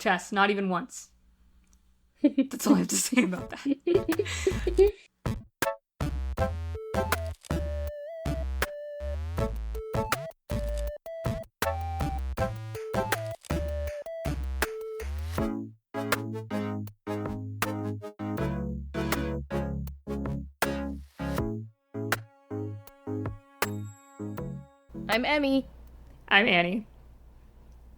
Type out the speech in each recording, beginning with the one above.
Chess, not even once. That's all I have to say about that. I'm Emmy. I'm Annie.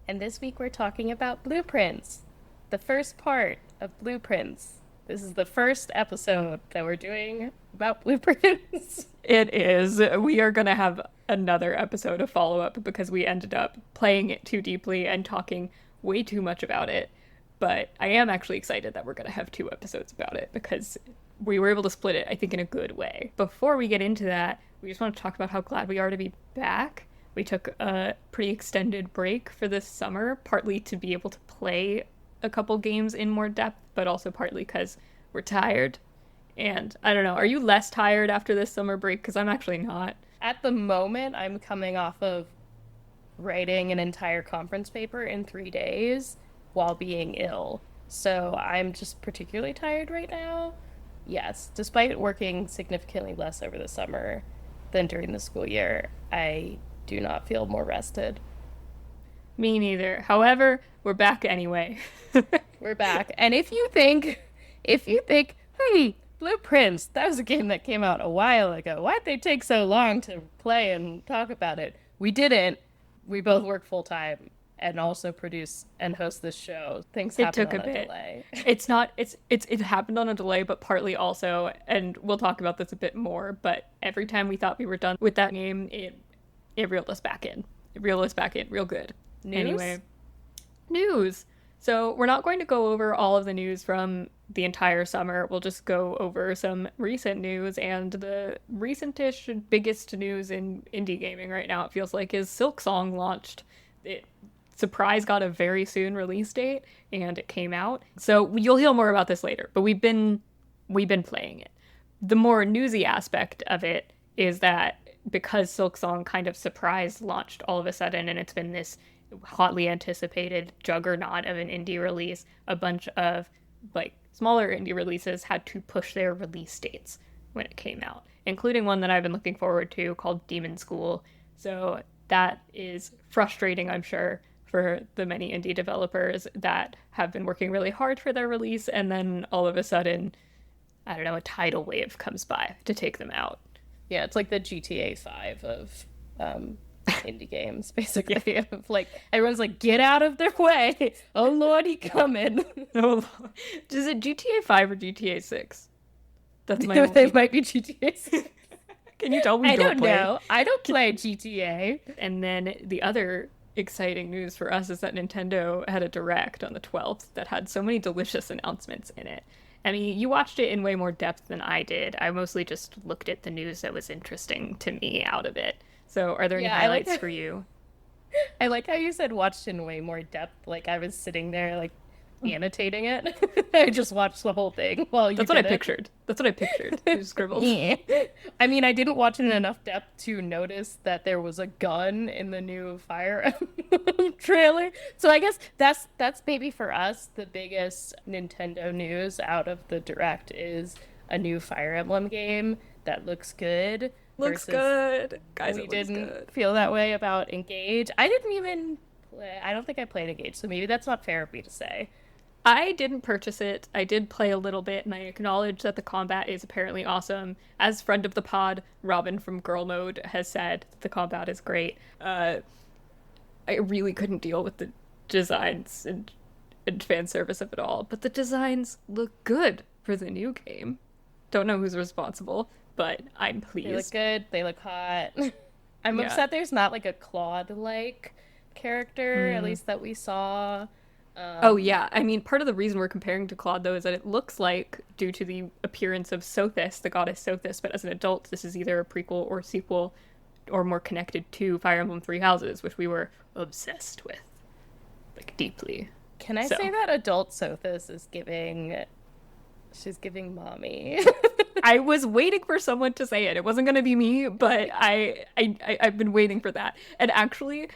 And this week we're talking about blueprints. The first part of blueprints. This is the first episode that we're doing about blueprints. It is. We are going to have another episode of follow-up because we ended up playing it too deeply and talking way too much about it. But I am actually excited that we're going to have 2 episodes about it because we were able to split it, I think, in a good way. Before we get into that, we just want to talk about how glad we are to be back. We took a pretty extended break for this summer, partly to be able to play a couple games in more depth, but also partly because we're tired. And I don't know, are you less tired after this summer break? Because I'm actually not. At the moment, I'm coming off of writing an entire conference paper in 3 days while being ill. So I'm just particularly tired right now. Yes, despite working significantly less over the summer than during the school year, I do not feel more rested. Me neither. However, we're back anyway. We're back. And if you think, Blueprints, that was a game that came out a while ago. Why'd they take so long to play and talk about it? We didn't. We both work full time and also produce and host this show. Things happen on a delay. It happened on a delay, but partly also, and we'll talk about this a bit more, but every time we thought we were done with that game, it reeled us back in. It reeled us back in real good. News? Anyway, news. So we're not going to go over all of the news from the entire summer. We'll just go over some recent news, and the recentish biggest news in indie gaming right now, it feels like, is Silksong launched. Surprise got a very soon release date, and it came out. So you'll hear more about this later, but we've been playing it. The more newsy aspect of it is that because Silksong kind of surprise launched all of a sudden, and it's been this hotly anticipated juggernaut of an indie release, a bunch of smaller indie releases had to push their release dates when it came out, including one that I've been looking forward to called Demon School. So that is frustrating, I'm sure, for the many indie developers that have been working really hard for their release, and then all of a sudden, I don't know, a tidal wave comes by to take them out. Yeah, it's like the GTA 5 of indie games, basically. Yeah. Everyone's like, get out of their way. Oh, Lord, he coming. Oh, is it GTA 5 or GTA 6? That's my They might be GTA 6. Can you tell me? I don't know. I don't play GTA. And then the other exciting news for us is that Nintendo had a Direct on the 12th that had so many delicious announcements in it. I mean, you watched it in way more depth than I did. I mostly just looked at the news that was interesting to me out of it. So are there any highlights for you? I like how you said watched in way more depth. Like I was sitting there annotating it. I just watched the whole thing while you That's what I pictured. That's what I pictured. You scribbled. Yeah. I mean, I didn't watch it in enough depth to notice that there was a gun in the new Fire Emblem trailer. So I guess that's maybe for us the biggest Nintendo news out of the Direct is a new Fire Emblem game that looks good. Looks good. Guys, we didn't feel that way about Engage. I didn't even play. I don't think I played Engage, so maybe that's not fair of me to say. I didn't purchase it. I did play a little bit, and I acknowledge that the combat is apparently awesome. As friend of the pod, Robin from Girl Mode has said the combat is great. I really couldn't deal with the designs and fan service of it all, but the designs look good for the new game. Don't know who's responsible, but I'm pleased. They look good. They look hot. I'm upset there's not a Claude-like character, at least that we saw. Oh yeah, I mean, part of the reason we're comparing to Claude, though, is that it looks like, due to the appearance of Sothis, the goddess Sothis, but as an adult, this is either a prequel or sequel, or more connected to Fire Emblem Three Houses, which we were obsessed with, deeply. Can I say that adult Sothis is she's giving mommy? I was waiting for someone to say it. It wasn't going to be me, but I've been waiting for that. And actually,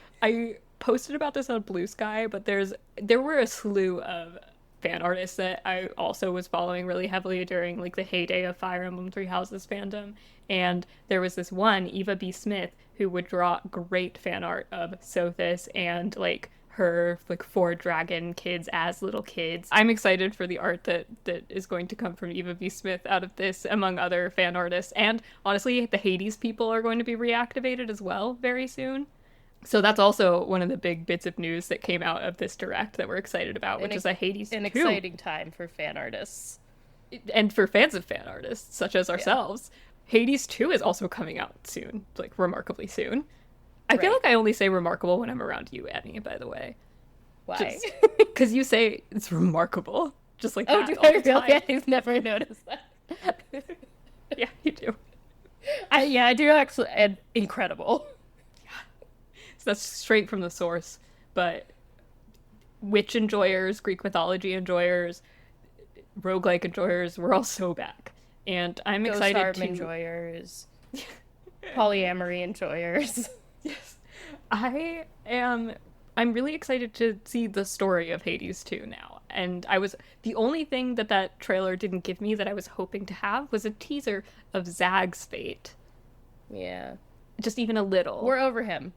posted about this on Blue Sky, but there were a slew of fan artists that I also was following really heavily during like the heyday of Fire Emblem Three Houses fandom. And there was this one, Eva B. Smith, who would draw great fan art of Sothis and like her like four dragon kids as little kids. I'm excited for the art that is going to come from Eva B. Smith out of this, among other fan artists. And honestly, the Hades people are going to be reactivated as well very soon. So that's also one of the big bits of news that came out of this direct that we're excited about, which is a Hades an 2. exciting time for fan artists. And for fans of fan artists, such as ourselves. Yeah. Hades 2 is also coming out soon, like remarkably soon. I feel like I only say remarkable when I'm around you, Annie, by the way. Why? Because you say it's remarkable. Just like that. Oh, do I really? I've never noticed that. Yeah, you do. I do actually. And incredible. So that's straight from the source. But witch enjoyers, Greek mythology enjoyers, roguelike enjoyers, we're all so back. And I'm excited to... enjoyers. Polyamory enjoyers. Yes. I'm really excited to see the story of Hades 2 now. And the only thing that trailer didn't give me that I was hoping to have was a teaser of Zag's fate. Yeah. Just even a little. We're over him.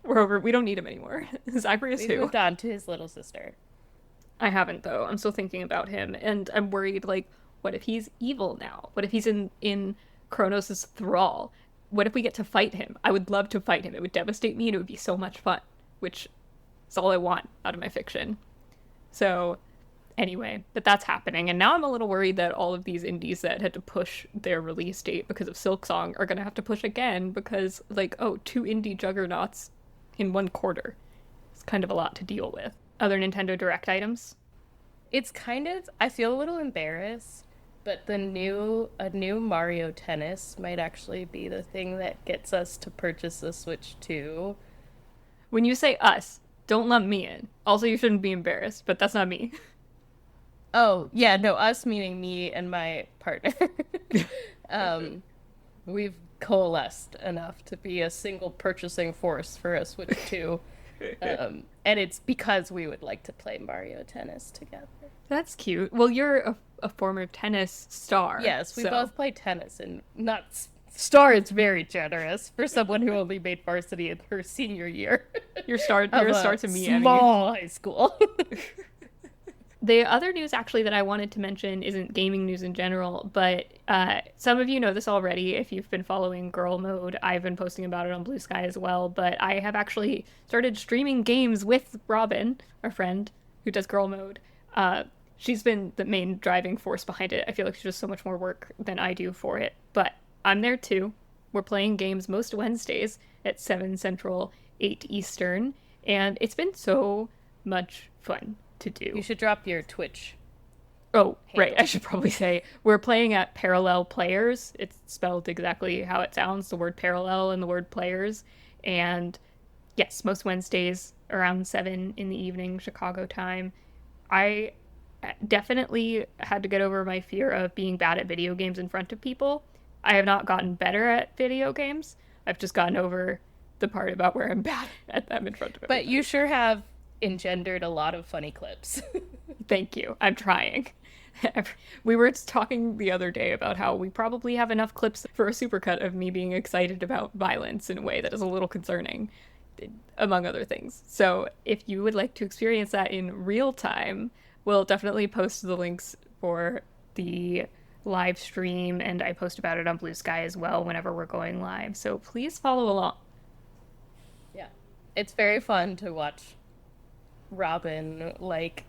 We don't need him anymore. Zagreus who? We moved on to his little sister. I haven't, though. I'm still thinking about him. And I'm worried, like, what if he's evil now? What if he's in Kronos' thrall? What if we get to fight him? I would love to fight him. It would devastate me and it would be so much fun, which is all I want out of my fiction. So, anyway, that's happening. And now I'm a little worried that all of these indies that had to push their release date because of Silksong are going to have to push again because, like, oh, 2 indie juggernauts in 1 quarter. It's kind of a lot to deal with. Other Nintendo Direct items? It's kind of... I feel a little embarrassed, but a new Mario Tennis might actually be the thing that gets us to purchase the Switch 2. When you say us, don't lump me in. Also, you shouldn't be embarrassed, but that's not me. Oh, yeah, no, us meaning me and my partner. We've coalesced enough to be a single purchasing force for a Switch 2. And it's because we would like to play Mario Tennis together. That's cute. Well, you're a former tennis star. Yes, we both play tennis, and not star is very generous for someone who only made varsity in her senior year. You're a star to me, Annie. Small high school. The other news actually that I wanted to mention isn't gaming news in general, but some of you know this already if you've been following Girl Mode. I've been posting about it on Blue Sky as well, but I have actually started streaming games with Robin, our friend who does Girl Mode. She's been the main driving force behind it. I feel like she does so much more work than I do for it, but I'm there too. We're playing games most Wednesdays at 7 Central, 8 Eastern, and it's been so much fun to do. You should drop your Twitch. Oh, right. I should probably say we're playing at Parallel Players. It's spelled exactly how it sounds, the word parallel and the word players. And yes, most Wednesdays around 7 in the evening, Chicago time. I definitely had to get over my fear of being bad at video games in front of people. I have not gotten better at video games. I've just gotten over the part about where I'm bad at them in front of everybody. But you sure have engendered a lot of funny clips. Thank you. I'm trying. We were talking the other day about how we probably have enough clips for a supercut of me being excited about violence in a way that is a little concerning, among other things. So if you would like to experience that in real time, we'll definitely post the links for the live stream, and I post about it on Blue Sky as well whenever we're going live. So please follow along. Yeah. It's very fun to watch Robin, like,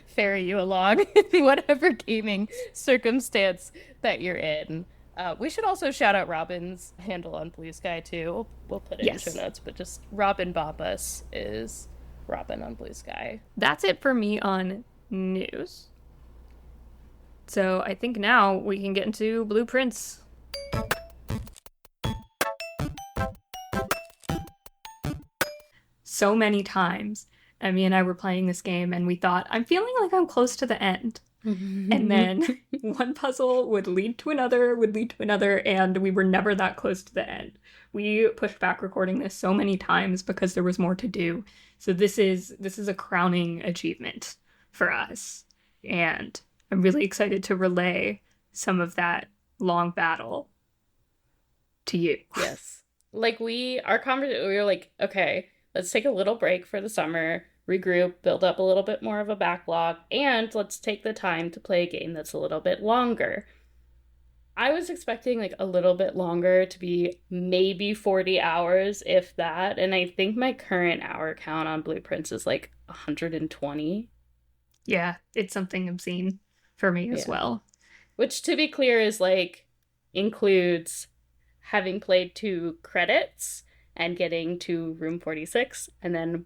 ferry you along in whatever gaming circumstance that you're in. We should also shout out Robin's handle on Blue Sky, too. We'll put it in show notes, but just Robin Bombas is Robin on Blue Sky. That's it for me on news. So I think now we can get into blueprints. So many times, Emmy and I were playing this game and we thought, I'm feeling like I'm close to the end. And then one puzzle would lead to another, and we were never that close to the end. We pushed back recording this so many times because there was more to do. So this is a crowning achievement for us. And I'm really excited to relay some of that long battle to you. Yes. Like we were like, okay, let's take a little break for the summer, regroup, build up a little bit more of a backlog, and let's take the time to play a game that's a little bit longer. I was expecting like a little bit longer, to be maybe 40 hours, if that, and I think my current hour count on Blueprints is like 120. Yeah, it's something obscene for me as well. Which, to be clear, is like includes having played 2 credits and getting to room 46, and then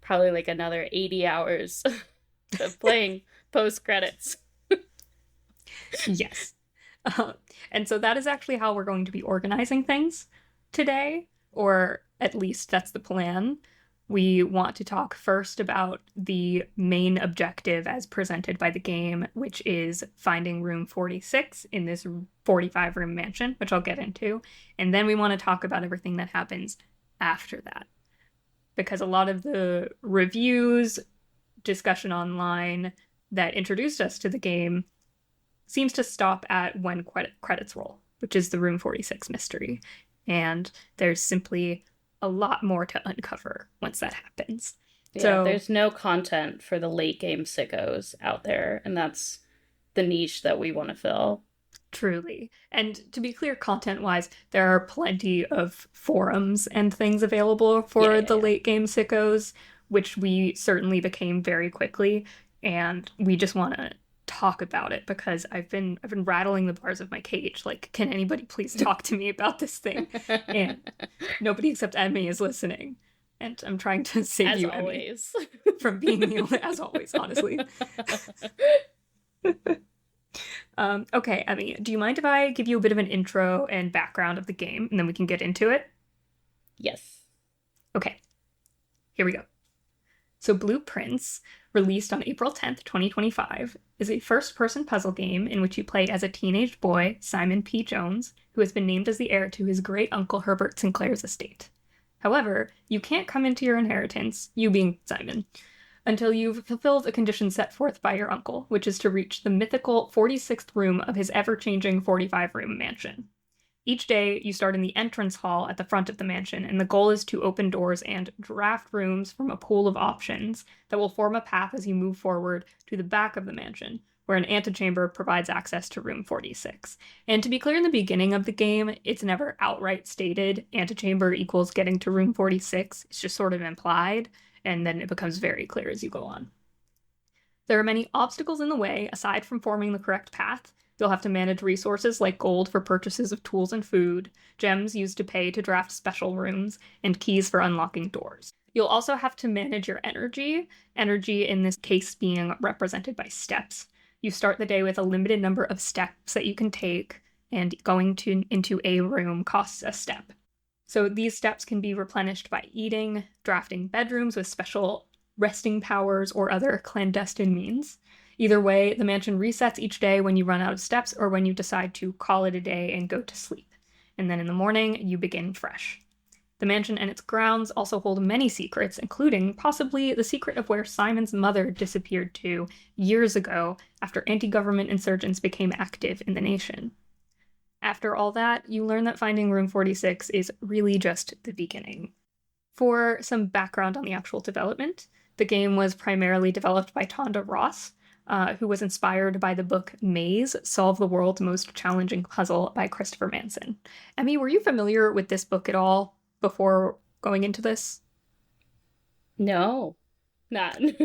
probably like another 80 hours of playing post credits. Yes. And so that is actually how we're going to be organizing things today, or at least that's the plan. We want to talk first about the main objective as presented by the game, which is finding room 46 in this 45-room mansion, which I'll get into. And then we want to talk about everything that happens after that. Because a lot of the reviews, discussion online that introduced us to the game seems to stop at when credits roll, which is the room 46 mystery. And there's simply a lot more to uncover once that happens. Yeah, so there's no content for the late game sickos out there, and that's the niche that we want to fill. Truly. And to be clear, content-wise, there are plenty of forums and things available for the late game sickos, which we certainly became very quickly, and we just want to talk about it because I've been rattling the bars of my cage. Like, can anybody please talk to me about this thing? And nobody except Emmy is listening. And I'm trying to save as you, always. Emmy, from being the only, as always, honestly. Okay, Emmy, do you mind if I give you a bit of an intro and background of the game, and then we can get into it? Yes. Okay, here we go. So Blueprints, released on April 10th, 2025, is a first-person puzzle game in which you play as a teenage boy, Simon P. Jones, who has been named as the heir to his great-uncle Herbert Sinclair's estate. However, you can't come into your inheritance, you being Simon, until you've fulfilled a condition set forth by your uncle, which is to reach the mythical 46th room of his ever-changing 45-room mansion. Each day, you start in the entrance hall at the front of the mansion, and the goal is to open doors and draft rooms from a pool of options that will form a path as you move forward to the back of the mansion, where an antechamber provides access to room 46. And to be clear, in the beginning of the game, it's never outright stated antechamber equals getting to room 46. It's just sort of implied, and then it becomes very clear as you go on. There are many obstacles in the way, aside from forming the correct path. You'll have to manage resources like gold for purchases of tools and food, gems used to pay to draft special rooms, and keys for unlocking doors. You'll also have to manage your energy in this case being represented by steps. You start the day with a limited number of steps that you can take, and going into a room costs a step. So these steps can be replenished by eating, drafting bedrooms with special resting powers, or other clandestine means. Either way, the mansion resets each day when you run out of steps or when you decide to call it a day and go to sleep. And then in the morning, you begin fresh. The mansion and its grounds also hold many secrets, including possibly the secret of where Simon's mother disappeared to years ago after anti-government insurgents became active in the nation. After all that, you learn that finding room 46 is really just the beginning. For some background on the actual development, the game was primarily developed by Tonda Ross, who was inspired by the book Maze, Solve the World's Most Challenging Puzzle by Christopher Manson. Emmy, were you familiar with this book at all before going into this? No, not. Me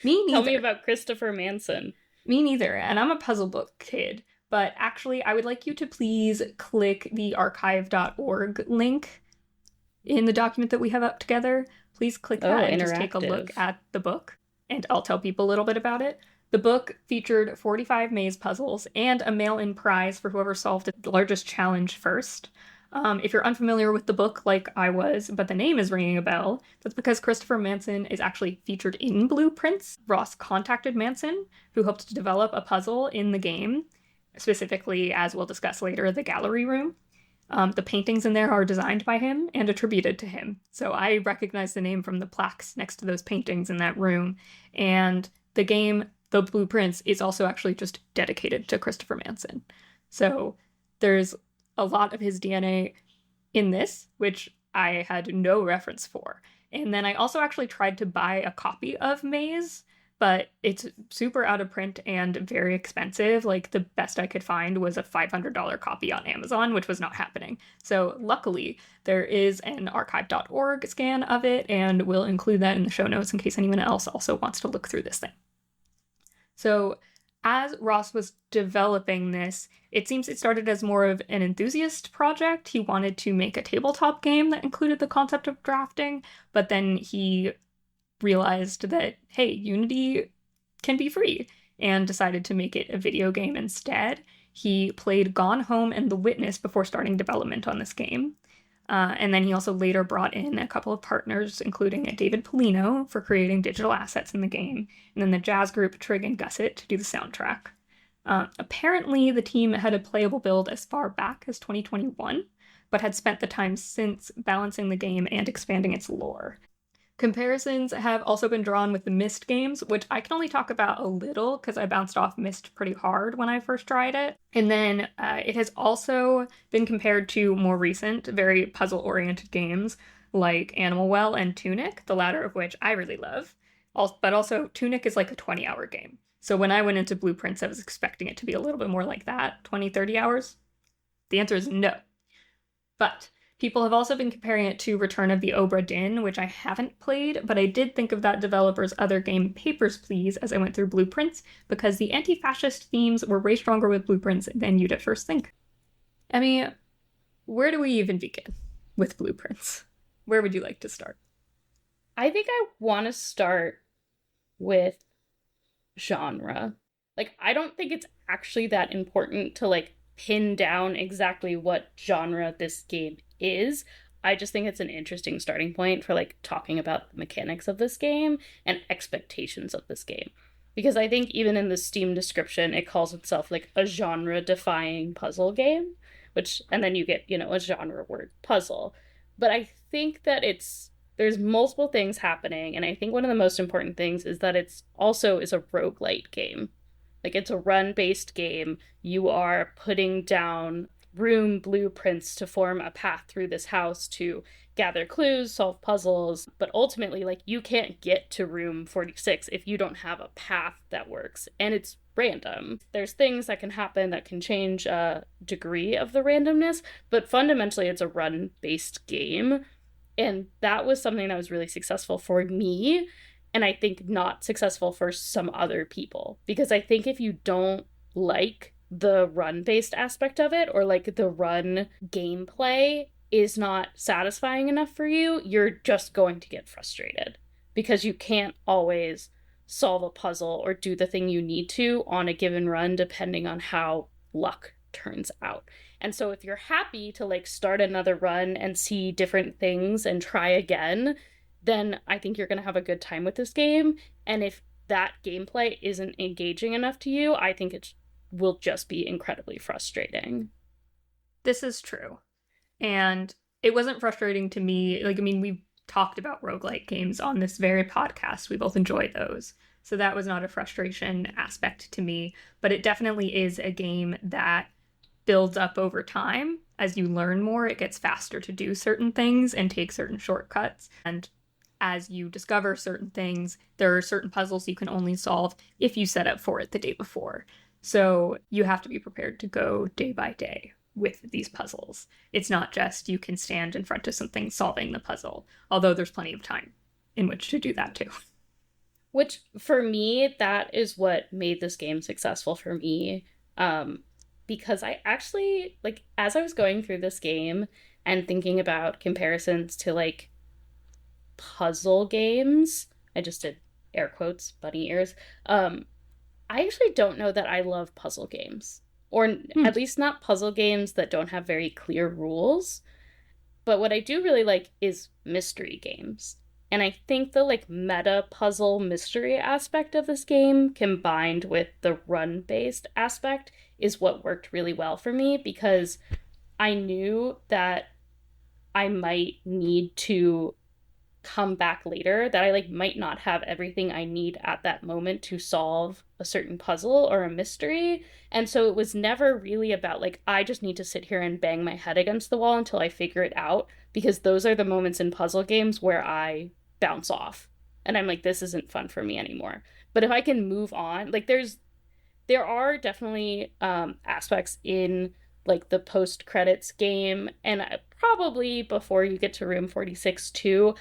neither. Tell me about Christopher Manson. Me neither, and I'm a puzzle book kid, but actually I would like you to please click the archive.org link in the document that we have up together. Please click that and just take a look at the book. And I'll tell people a little bit about it. The book featured 45 maze puzzles and a mail-in prize for whoever solved the largest challenge first. If you're unfamiliar with the book, like I was, but the name is ringing a bell, that's because Christopher Manson is actually featured in Blueprints. Ross contacted Manson, who hoped to develop a puzzle in the game, specifically, as we'll discuss later, the gallery room. The paintings in there are designed by him and attributed to him. So I recognize the name from the plaques next to those paintings in that room. And the game, The Blueprints, is also actually just dedicated to Christopher Manson. So there's a lot of his DNA in this, which I had no reference for. And then I also actually tried to buy a copy of Maze, but it's super out of print and very expensive. Like the best I could find was a $500 copy on Amazon, which was not happening. So luckily, there is an archive.org scan of it, and we'll include that in the show notes in case anyone else also wants to look through this thing. So as Ross was developing this, it seems it started as more of an enthusiast project. He wanted to make a tabletop game that included the concept of drafting, but then he realized that, hey, Unity can be free, and decided to make it a video game instead. He played Gone Home and The Witness before starting development on this game. And then he also later brought in a couple of partners, including David Polino for creating digital assets in the game, and then the jazz group Trig and Gusset to do the soundtrack. Apparently, the team had a playable build as far back as 2021, but had spent the time since balancing the game and expanding its lore. Comparisons have also been drawn with the Myst games, which I can only talk about a little because I bounced off Myst pretty hard when I first tried it. And then it has also been compared to more recent, very puzzle-oriented games like Animal Well and Tunic, the latter of which I really love. But also, Tunic is like a 20-hour game. So when I went into Blueprints, I was expecting it to be a little bit more like that, 20, 30 hours. The answer is no. But people have also been comparing it to Return of the Obra Dinn, which I haven't played, but I did think of that developer's other game, Papers, Please, as I went through Blueprints, because the anti-fascist themes were way stronger with Blueprints than you'd at first think. Emmy, where do we even begin with Blueprints? Where would you like to start? I think I want to start with genre. Like, I don't think it's actually that important to, like, pin down exactly what genre this game is. I just think it's an interesting starting point for, like, talking about the mechanics of this game and expectations of this game. Because I think even in the Steam description, it calls itself, like, a genre-defying puzzle game, which, and then you get, you know, a genre word, puzzle. But I think that there's multiple things happening, and I think one of the most important things is that it's also is a roguelite game. Like, it's a run-based game. You are putting down room blueprints to form a path through this house to gather clues, solve puzzles, but ultimately, like, you can't get to room 46 if you don't have a path that works, and it's random. There's things that can happen that can change a degree of the randomness, but fundamentally it's a run-based game, and that was something that was really successful for me, and I think not successful for some other people, because I think if you don't like the run-based aspect of it, or like the run gameplay is not satisfying enough for you, you're just going to get frustrated because you can't always solve a puzzle or do the thing you need to on a given run depending on how luck turns out. And so if you're happy to, like, start another run and see different things and try again, then I think you're going to have a good time with this game. And if that gameplay isn't engaging enough to you, I think it will just be incredibly frustrating. This is true. And it wasn't frustrating to me. Like, I mean, we've talked about roguelike games on this very podcast. We both enjoy those. So that was not a frustration aspect to me. But it definitely is a game that builds up over time. As you learn more, it gets faster to do certain things and take certain shortcuts. And as you discover certain things, there are certain puzzles you can only solve if you set up for it the day before. So you have to be prepared to go day by day with these puzzles. It's not just you can stand in front of something solving the puzzle, although there's plenty of time in which to do that too. Which, for me, that is what made this game successful for me. Because I actually, like, as I was going through this game and thinking about comparisons to, like, puzzle games, I just did air quotes, bunny ears, I actually don't know that I love puzzle games. or Hmm. at least not puzzle games that don't have very clear rules. But what I do really like is mystery games. And I think the like meta puzzle mystery aspect of this game combined with the run based aspect is what worked really well for me because I knew that I might need to come back later, that I like might not have everything I need at that moment to solve a certain puzzle or a mystery. And so it was never really about like I just need to sit here and bang my head against the wall until I figure it out, because those are the moments in puzzle games where I bounce off and I'm like, this isn't fun for me anymore. But if I can move on, like there are definitely aspects in like the post credits game and probably before you get to room 46 too,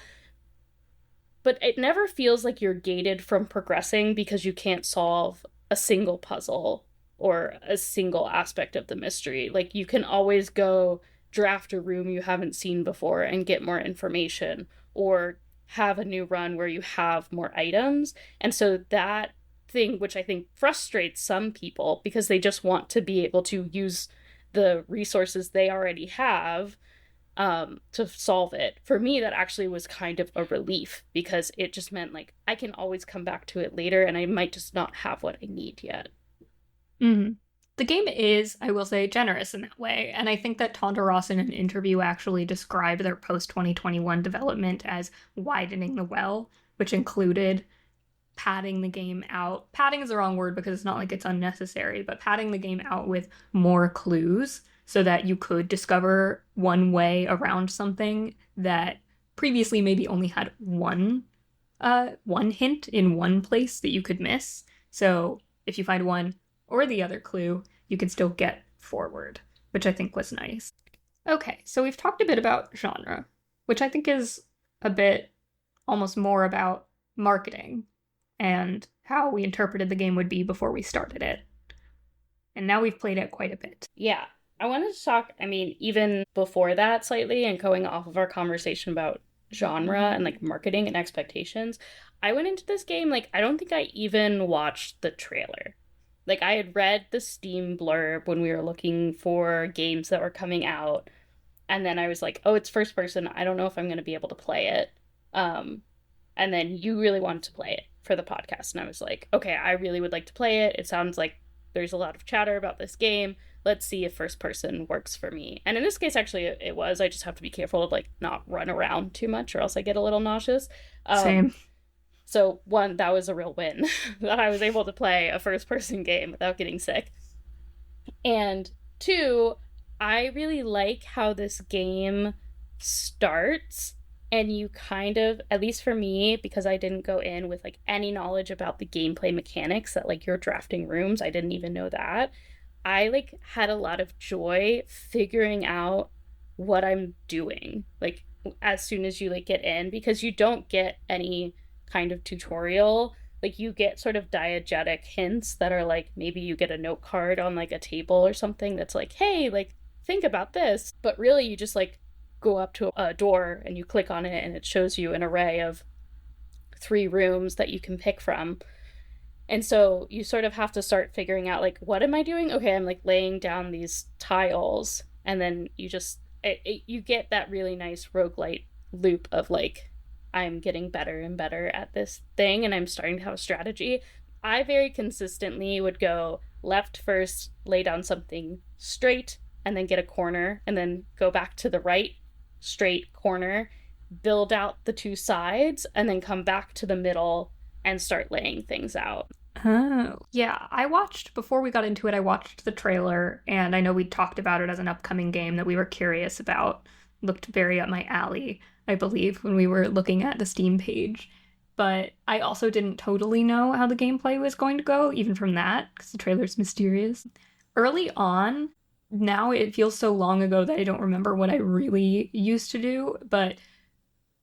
but it never feels like you're gated from progressing because you can't solve a single puzzle or a single aspect of the mystery. Like you can always go draft a room you haven't seen before and get more information, or have a new run where you have more items. And so that thing, which I think frustrates some people because they just want to be able to use the resources they already have to solve it. For me, that actually was kind of a relief because it just meant like I can always come back to it later and I might just not have what I need yet. Hmm. The game is, I will say, generous in that way. And I think that Tonda Ross in an interview actually described their post 2021 development as widening the well, which included padding the game out. Padding is the wrong word because it's not like it's unnecessary, but padding the game out with more clues so that you could discover one way around something that previously maybe only had one hint in one place that you could miss. So if you find one or the other clue, you can still get forward, which I think was nice. Okay, so we've talked a bit about genre, which I think is a bit almost more about marketing and how we interpreted the game would be before we started it. And now we've played it quite a bit. Yeah. I wanted to talk, I mean, even before that slightly and going off of our conversation about genre and like marketing and expectations, I went into this game like I don't think I even watched the trailer. Like I had read the Steam blurb when we were looking for games that were coming out, and then I was like, "Oh, it's first person. I don't know if I'm going to be able to play it." Um and then you really wanted to play it for the podcast, and I was like, "Okay, I really would like to play it. It sounds like there's a lot of chatter about this game. Let's see if first person works for me." And in this case, actually, it was. I just have to be careful of like not run around too much, or else I get a little nauseous. Um, Same. so one, that was a real win that I was able to play a first person game without getting sick. And two, I really like how this game starts and you kind of, at least for me, because I didn't go in with like any knowledge about the gameplay mechanics that like you're drafting rooms, I didn't even know that. I like had a lot of joy figuring out what I'm doing. Like as soon as you like get in, because you don't get any kind of tutorial. Like you get sort of diegetic hints that are like maybe you get a note card on like a table or something that's like, hey, like think about this. But really you just like go up to a door and you click on it and it shows you an array of three rooms that you can pick from. And so you sort of have to start figuring out like, what am I doing? Okay, I'm like laying down these tiles, and then you just you get that really nice roguelite loop of like, I'm getting better and better at this thing and I'm starting to have a strategy. I very consistently would go left first, lay down something straight, and then get a corner, and then go back to the right, straight corner, build out the two sides, and then come back to the middle and start laying things out. Oh. Yeah, I watched, before we got into it, I watched the trailer, and I know we talked about it as an upcoming game that we were curious about. Looked very up my alley, I believe, when we were looking at the Steam page. But I also didn't totally know how the gameplay was going to go, even from that, because the trailer's mysterious. Early on, now it feels so long ago that I don't remember what I really used to do, but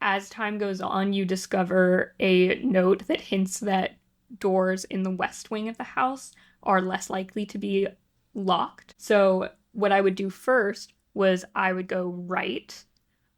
as time goes on, you discover a note that hints that doors in the west wing of the house are less likely to be locked. So, what I would do first was I would go right.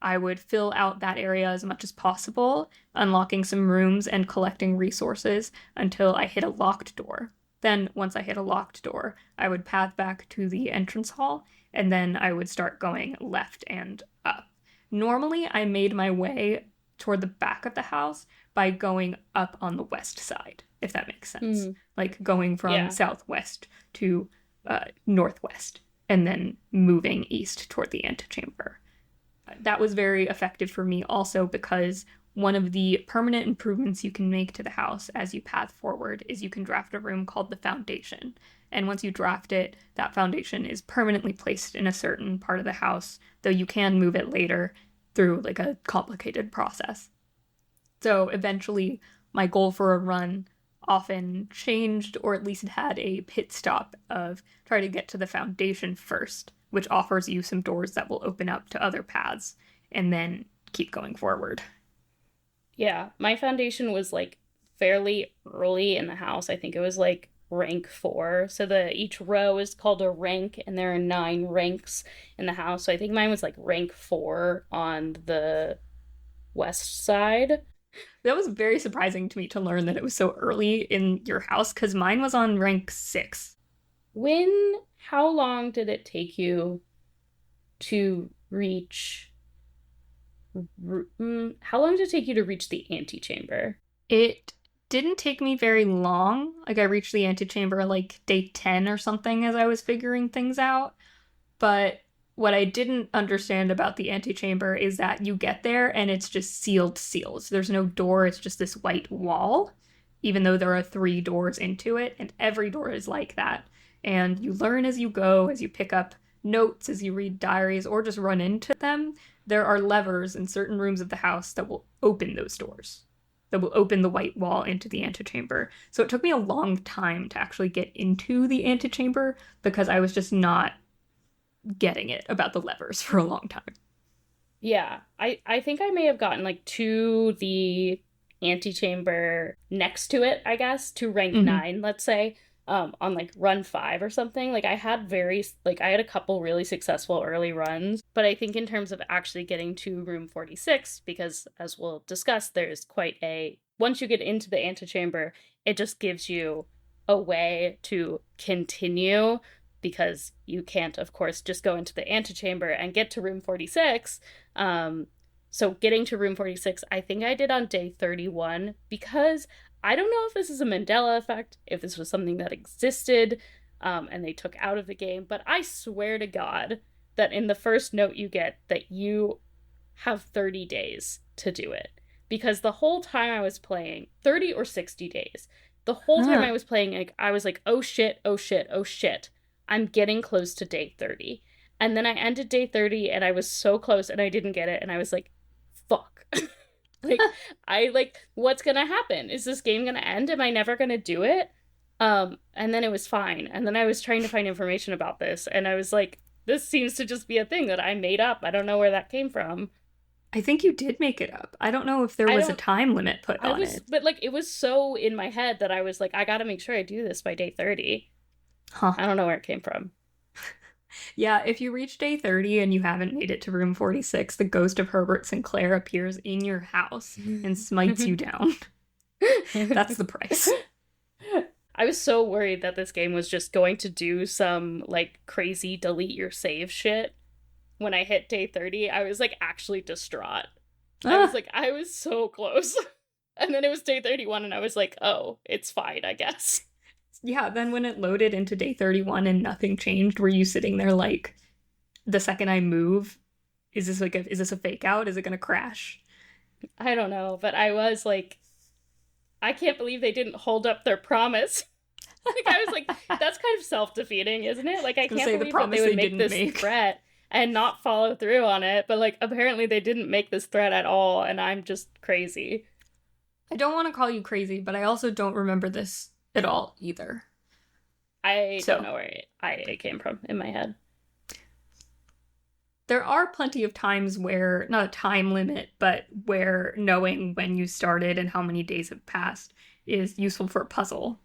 I would fill out that area as much as possible, unlocking some rooms and collecting resources until I hit a locked door. Then, once I hit a locked door, I would path back to the entrance hall, and then I would start going left and up. Normally, I made my way toward the back of the house by going up on the west side, if that makes sense. Mm, Like going from yeah. southwest to northwest, and then moving east toward the antechamber. That was very effective for me also because one of the permanent improvements you can make to the house as you path forward is you can draft a room called the foundation. And once you draft it, that foundation is permanently placed in a certain part of the house, though you can move it later through like a complicated process. So eventually, my goal for a run often changed, or at least had a pit stop of try to get to the foundation first, which offers you some doors that will open up to other paths, and then keep going forward. Yeah, my foundation was like fairly early in the house. I think it was like rank 4. So the each row is called a rank and there are 9 ranks in the house. So I think mine was like rank 4 on the west side. That was very surprising to me to learn that it was so early in your house because mine was on rank 6. How long did it take you to reach how long did it take you to reach the antechamber? It didn't take me very long. Like I reached the antechamber like day 10 or something as I was figuring things out. But what I didn't understand about the antechamber is that you get there and it's just sealed seals. There's no door, it's just this white wall, even though there are 3 doors into it, and every door is like that. And you learn as you go, as you pick up notes, as you read diaries, or just run into them. There are levers in certain rooms of the house that will open those doors, that will open the white wall into the antechamber. So it took me a long time to actually get into the antechamber because I was just not getting it about the levers for a long time. Yeah, I think I may have gotten like to the antechamber next to it, I guess, to rank Mm-hmm. 9, let's say, on like run 5 or something. Like I had a couple really successful early runs, but I think in terms of actually getting to room 46, because as we'll discuss, there's quite a once you get into the antechamber, it just gives you a way to continue because you can't, of course, just go into the antechamber and get to room 46. So getting to room 46, I think I did on day 31 because I don't know if this is a Mandela effect, if this was something that existed and they took out of the game, but I swear to God that in the first note you get that you have 30 days to do it. Because the whole time I was playing, 30 or 60 days, the whole time Huh. I was playing, like, I was like, oh shit, oh shit, oh shit. I'm getting close to day 30. And then I ended day 30 and I was so close and I didn't get it. And I was like, fuck. What's gonna happen? Is this game gonna end? Am I never gonna do it? And then it was fine. And then I was trying to find information about this and I was like, this seems to just be a thing that I made up. I don't know where that came from. I think you did make it up. I don't know if there I was a don't time limit put I on was it. but like it was so in my head that I was like, I gotta make sure I do this by day 30. Huh. I don't know where it came from. Yeah, if you reach day 30 and you haven't made it to room 46, the ghost of Herbert Sinclair appears in your house and smites you down. That's the price. I was so worried that this game was just going to do some like crazy delete your save shit. When I hit day 30, I was like actually distraught. Ah, I was so close. And then it was day 31 and I was like, oh, it's fine, I guess. yeah, then when it loaded into day 31 and nothing changed, were you sitting there like, the second I move, is this a fake out? Is it gonna crash? I don't know, but I was like, I can't believe they didn't hold up their promise. Like I was like, that's kind of self-defeating, isn't it? Like I Gonna can't say the believe that they promise would they make didn't this make. threat and not follow through on it, but like apparently they didn't make this threat at all, and I'm just crazy. I don't want to call you crazy, but I also don't remember this at all either. I don't So, know where it came from in my head. there are plenty of times where, not a time limit, but where knowing when you started and how many days have passed is useful for a puzzle.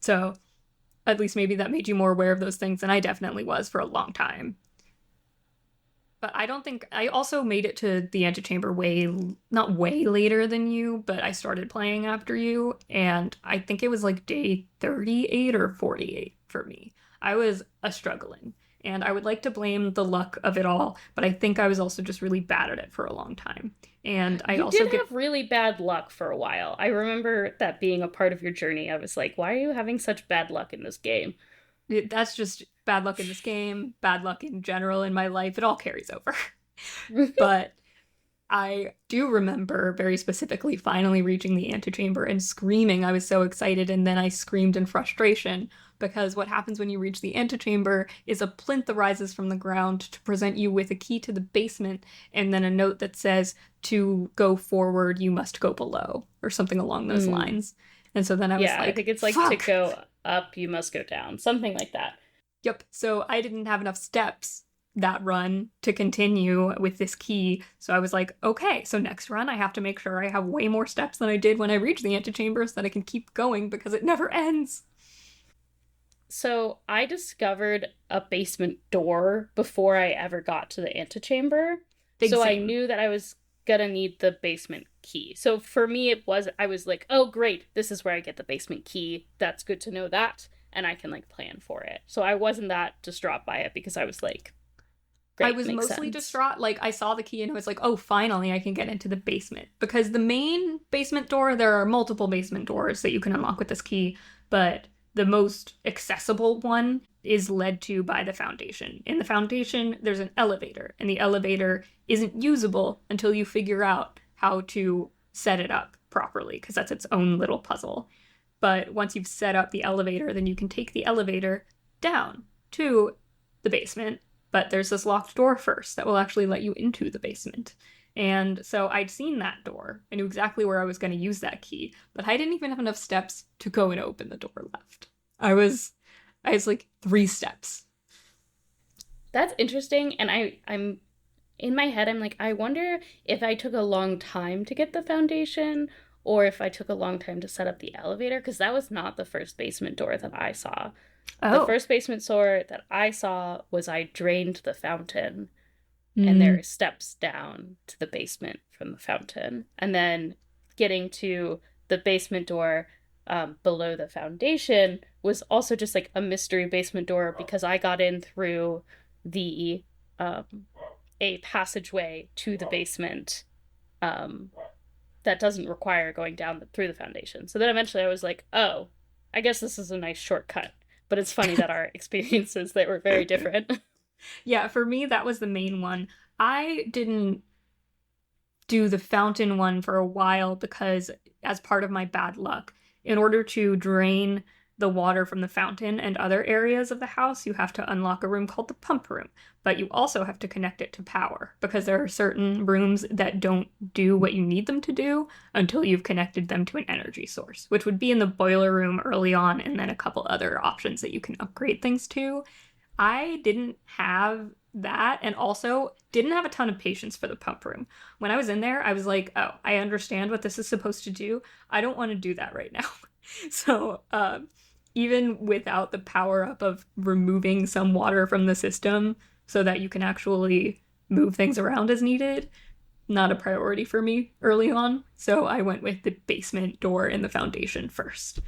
So, at least maybe that made you more aware of those things than I definitely was for a long time. But I don't think I also made it to the antechamber way, not way later than you, but I started playing after you, and I think it was like day 38 or 48 for me. I was a struggling, and I would like to blame the luck of it all, but I think I was also just really bad at it for a long time. And I You also did get have really bad luck for a while. I remember that being a part of your journey. I was like, why are you having such bad luck in this game? that's just bad luck in this game, bad luck in general in my life. It all carries over. But I do remember very specifically finally reaching the antechamber and screaming. I was so excited, and then I screamed in frustration because what happens when you reach the antechamber is a plinth arises from the ground to present you with a key to the basement, and then a note that says, to go forward, you must go below, or something along those Mm. lines. And so then I was Yeah, I like, think it's like to fuck. go up, you must go down. Something like that. Yep. So I didn't have enough steps that run to continue with this key. So I was like, okay, so next run I have to make sure I have way more steps than I did when I reached the antechamber so that I can keep going because it never ends. So I discovered a basement door before I ever got to the antechamber. Big So I same. knew that I was gonna need the basement key. So for me, I was like, oh, great, this is where I get the basement key. That's good to know that. And I can like plan for it. So I wasn't that distraught by it because I was like, I great, was makes mostly sense. distraught. Like, I saw the key and I was like, oh, finally, I can get into the basement. Because the main basement door, there are multiple basement doors that you can unlock with this key, but the most accessible one is led to by the foundation. In the foundation, there's an elevator, and the elevator isn't usable until you figure out how to set it up properly, because that's its own little puzzle. But once you've set up the elevator, then you can take the elevator down to the basement, but there's this locked door first that will actually let you into the basement. And so I'd seen that door. I knew exactly where I was going to use that key, but I didn't even have enough steps to go and open the door left. I was like 3 steps. That's interesting. And I'm in my head, I'm like, I wonder if I took a long time to get the foundation or if I took a long time to set up the elevator, because that was not the first basement door that I saw. The Oh. first basement door that I saw was I drained the fountain, and there Mm. are steps down to the basement from the fountain. And then getting to the basement door below the foundation was also just like a mystery basement door because I got in through the um, a passageway to the basement um, that doesn't require going down through the foundation. So then eventually I was like, oh, I guess this is a nice shortcut. But it's funny that our experiences that were very different. Yeah, for me, that was the main one. I didn't do the fountain one for a while because, as part of my bad luck, in order to drain the water from the fountain and other areas of the house, you have to unlock a room called the pump room. But you also have to connect it to power because there are certain rooms that don't do what you need them to do until you've connected them to an energy source, which would be in the boiler room early on, and then a couple other options that you can upgrade things to. I didn't have that, and also didn't have a ton of patience for the pump room. When I was in there, I was like, oh, I understand what this is supposed to do. I don't want to do that right now. So, even without the power up of removing some water from the system so that you can actually move things around as needed, not a priority for me early on. So I went with the basement door in the foundation first.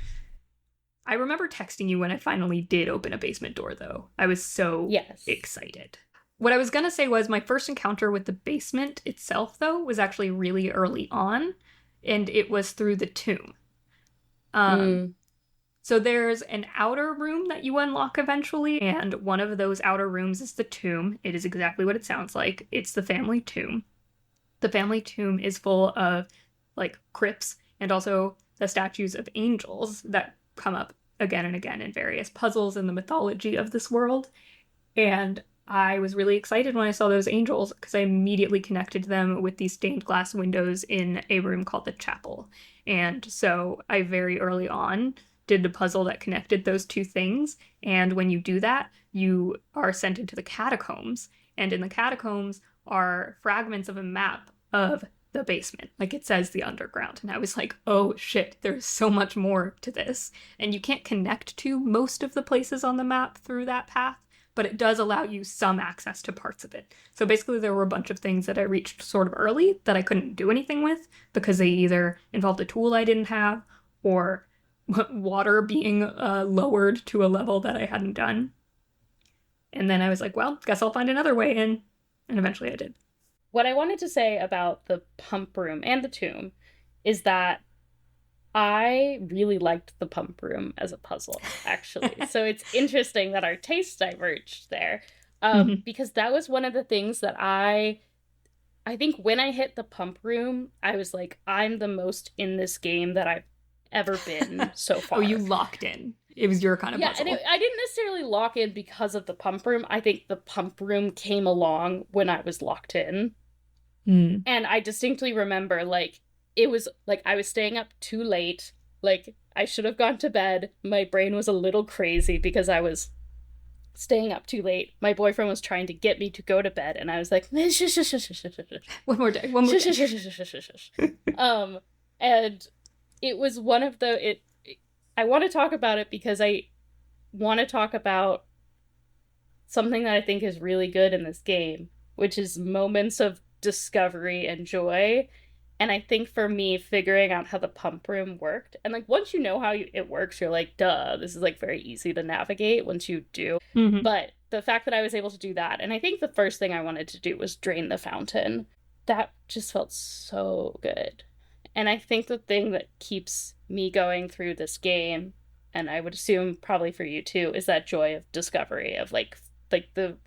I remember texting you when I finally did open a basement door, though. I was so Yes. excited. What I was going to say was my first encounter with the basement itself, though, was actually really early on, and it was through the tomb. Um, Mm. so there's an outer room that you unlock eventually, and one of those outer rooms is the tomb. It is exactly what it sounds like. It's the family tomb. The family tomb is full of like crypts and also the statues of angels that come up again and again in various puzzles in the mythology of this world. And I was really excited when I saw those angels because I immediately connected them with these stained glass windows in a room called the chapel. And so I very early on did the puzzle that connected those two things. And when you do that, you are sent into the catacombs. And in the catacombs are fragments of a map of the basement. Like it says the underground. And I was like, oh shit, there's so much more to this. And you can't connect to most of the places on the map through that path, but it does allow you some access to parts of it. So basically, there were a bunch of things that I reached sort of early that I couldn't do anything with because they either involved a tool I didn't have or water being lowered to a level that I hadn't done. And then I was like, well, guess I'll find another way in. And eventually I did. What I wanted to say about the pump room and the tomb is that I really liked the pump room as a puzzle, actually. So it's interesting that our tastes diverged there. Because that was one of the things that I think when I hit the pump room, I was like, I'm the most in this game that I've ever been so far. Oh, you locked in. It was your kind of puzzle. Yeah, and I didn't necessarily lock in because of the pump room. I think the pump room came along when I was locked in. Mm. And I distinctly remember, like, it was, like, I was staying up too late. Like, I should have gone to bed. My brain was a little crazy because I was staying up too late. My boyfriend was trying to get me to go to bed, and I was like, shush, shush, shush, shush, shush, shush. One more day. One more Shush, day. shush, shush, shush, shush, shush. And it was one of the, I want to talk about it because I want to talk about something that I think is really good in this game, which is moments of discovery and joy. And I think for me, figuring out how the pump room worked, and like once you know how it works, you're like, duh, this is like very easy to navigate once you do. Mm-hmm. But the fact that I was able to do that, and I think the first thing I wanted to do was drain the fountain, that just felt so good. And I think the thing that keeps me going through this game, and I would assume probably for you too, is that joy of discovery of like the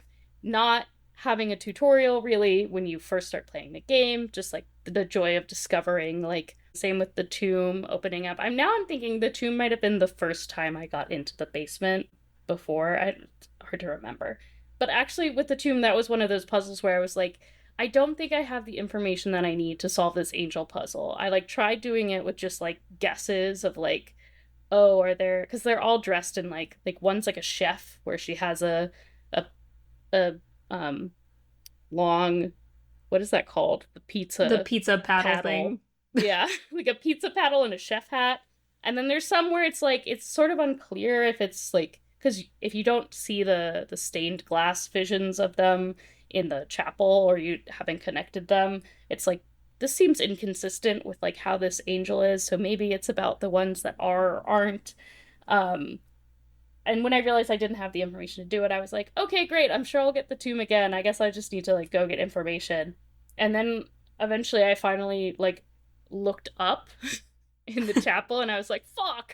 not having a tutorial really when you first start playing the game, just like the joy of discovering, like same with the tomb opening up. I'm thinking the tomb might have been the first time I got into the basement before. It's hard to remember. But actually with the tomb, that was one of those puzzles where I was like, I don't think I have the information that I need to solve this angel puzzle. I like tried doing it with just like guesses of like, oh, are there, because they're all dressed in like one's like a chef where she has a a long, what is that called? The pizza paddle thing. Yeah, like a pizza paddle and a chef hat. And then there's some where it's like it's sort of unclear if it's like, because if you don't see the stained glass visions of them in the chapel or you haven't connected them, it's like this seems inconsistent with like how this angel is, so maybe it's about the ones that are or aren't. And when I realized I didn't have the information to do it, I was like, okay, great, I'm sure I'll get the tomb again. I guess I just need to like go get information. And then eventually I finally like looked up in the chapel and I was like, fuck.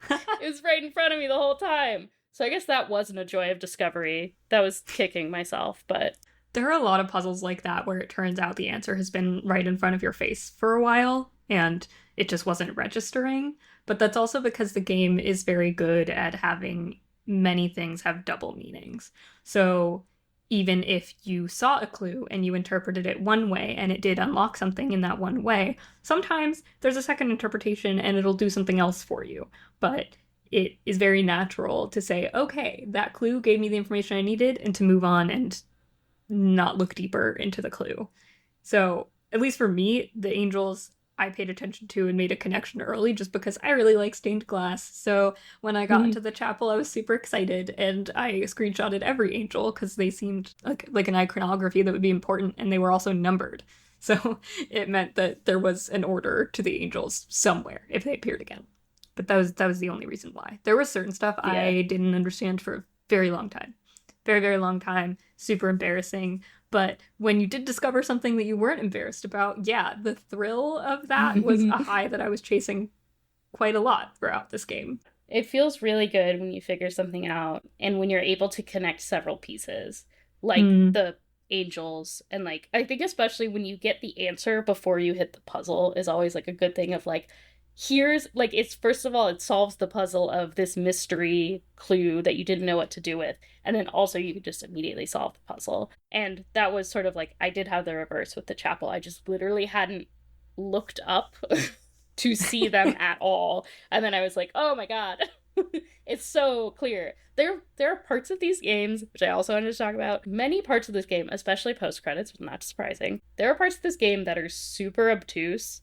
It was right in front of me the whole time. So I guess that wasn't a joy of discovery. That was kicking myself, but there are a lot of puzzles like that where it turns out the answer has been right in front of your face for a while and it just wasn't registering. But that's also because the game is very good at having many things have double meanings. So even if you saw a clue and you interpreted it one way and it did unlock something in that one way, sometimes there's a second interpretation and it'll do something else for you. But it is very natural to say, okay, that clue gave me the information I needed, and to move on and not look deeper into the clue. So at least for me, the angels I paid attention to and made a connection early just because I really like stained glass. So when I got into the chapel, I was super excited and I screenshotted every angel because they seemed like an iconography that would be important, and they were also numbered. So it meant that there was an order to the angels somewhere if they appeared again. But that was the only reason why. There was certain stuff I didn't understand for a very long time. Very, very long time. Super embarrassing. But when you did discover something that you weren't embarrassed about, yeah, the thrill of that was a high that I was chasing quite a lot throughout this game. It feels really good when you figure something out and when you're able to connect several pieces, like the angels. And like, I think especially when you get the answer before you hit the puzzle is always like a good thing of like, here's like, it's first of all, it solves the puzzle of this mystery clue that you didn't know what to do with. And then also you could just immediately solve the puzzle. And that was sort of like, I did have the reverse with the chapel. I just literally hadn't looked up to see them at all. And then I was like, oh my God, it's so clear. There are parts of these games, which I also wanted to talk about. Many parts of this game, especially post-credits, not surprising. There are parts of this game that are super obtuse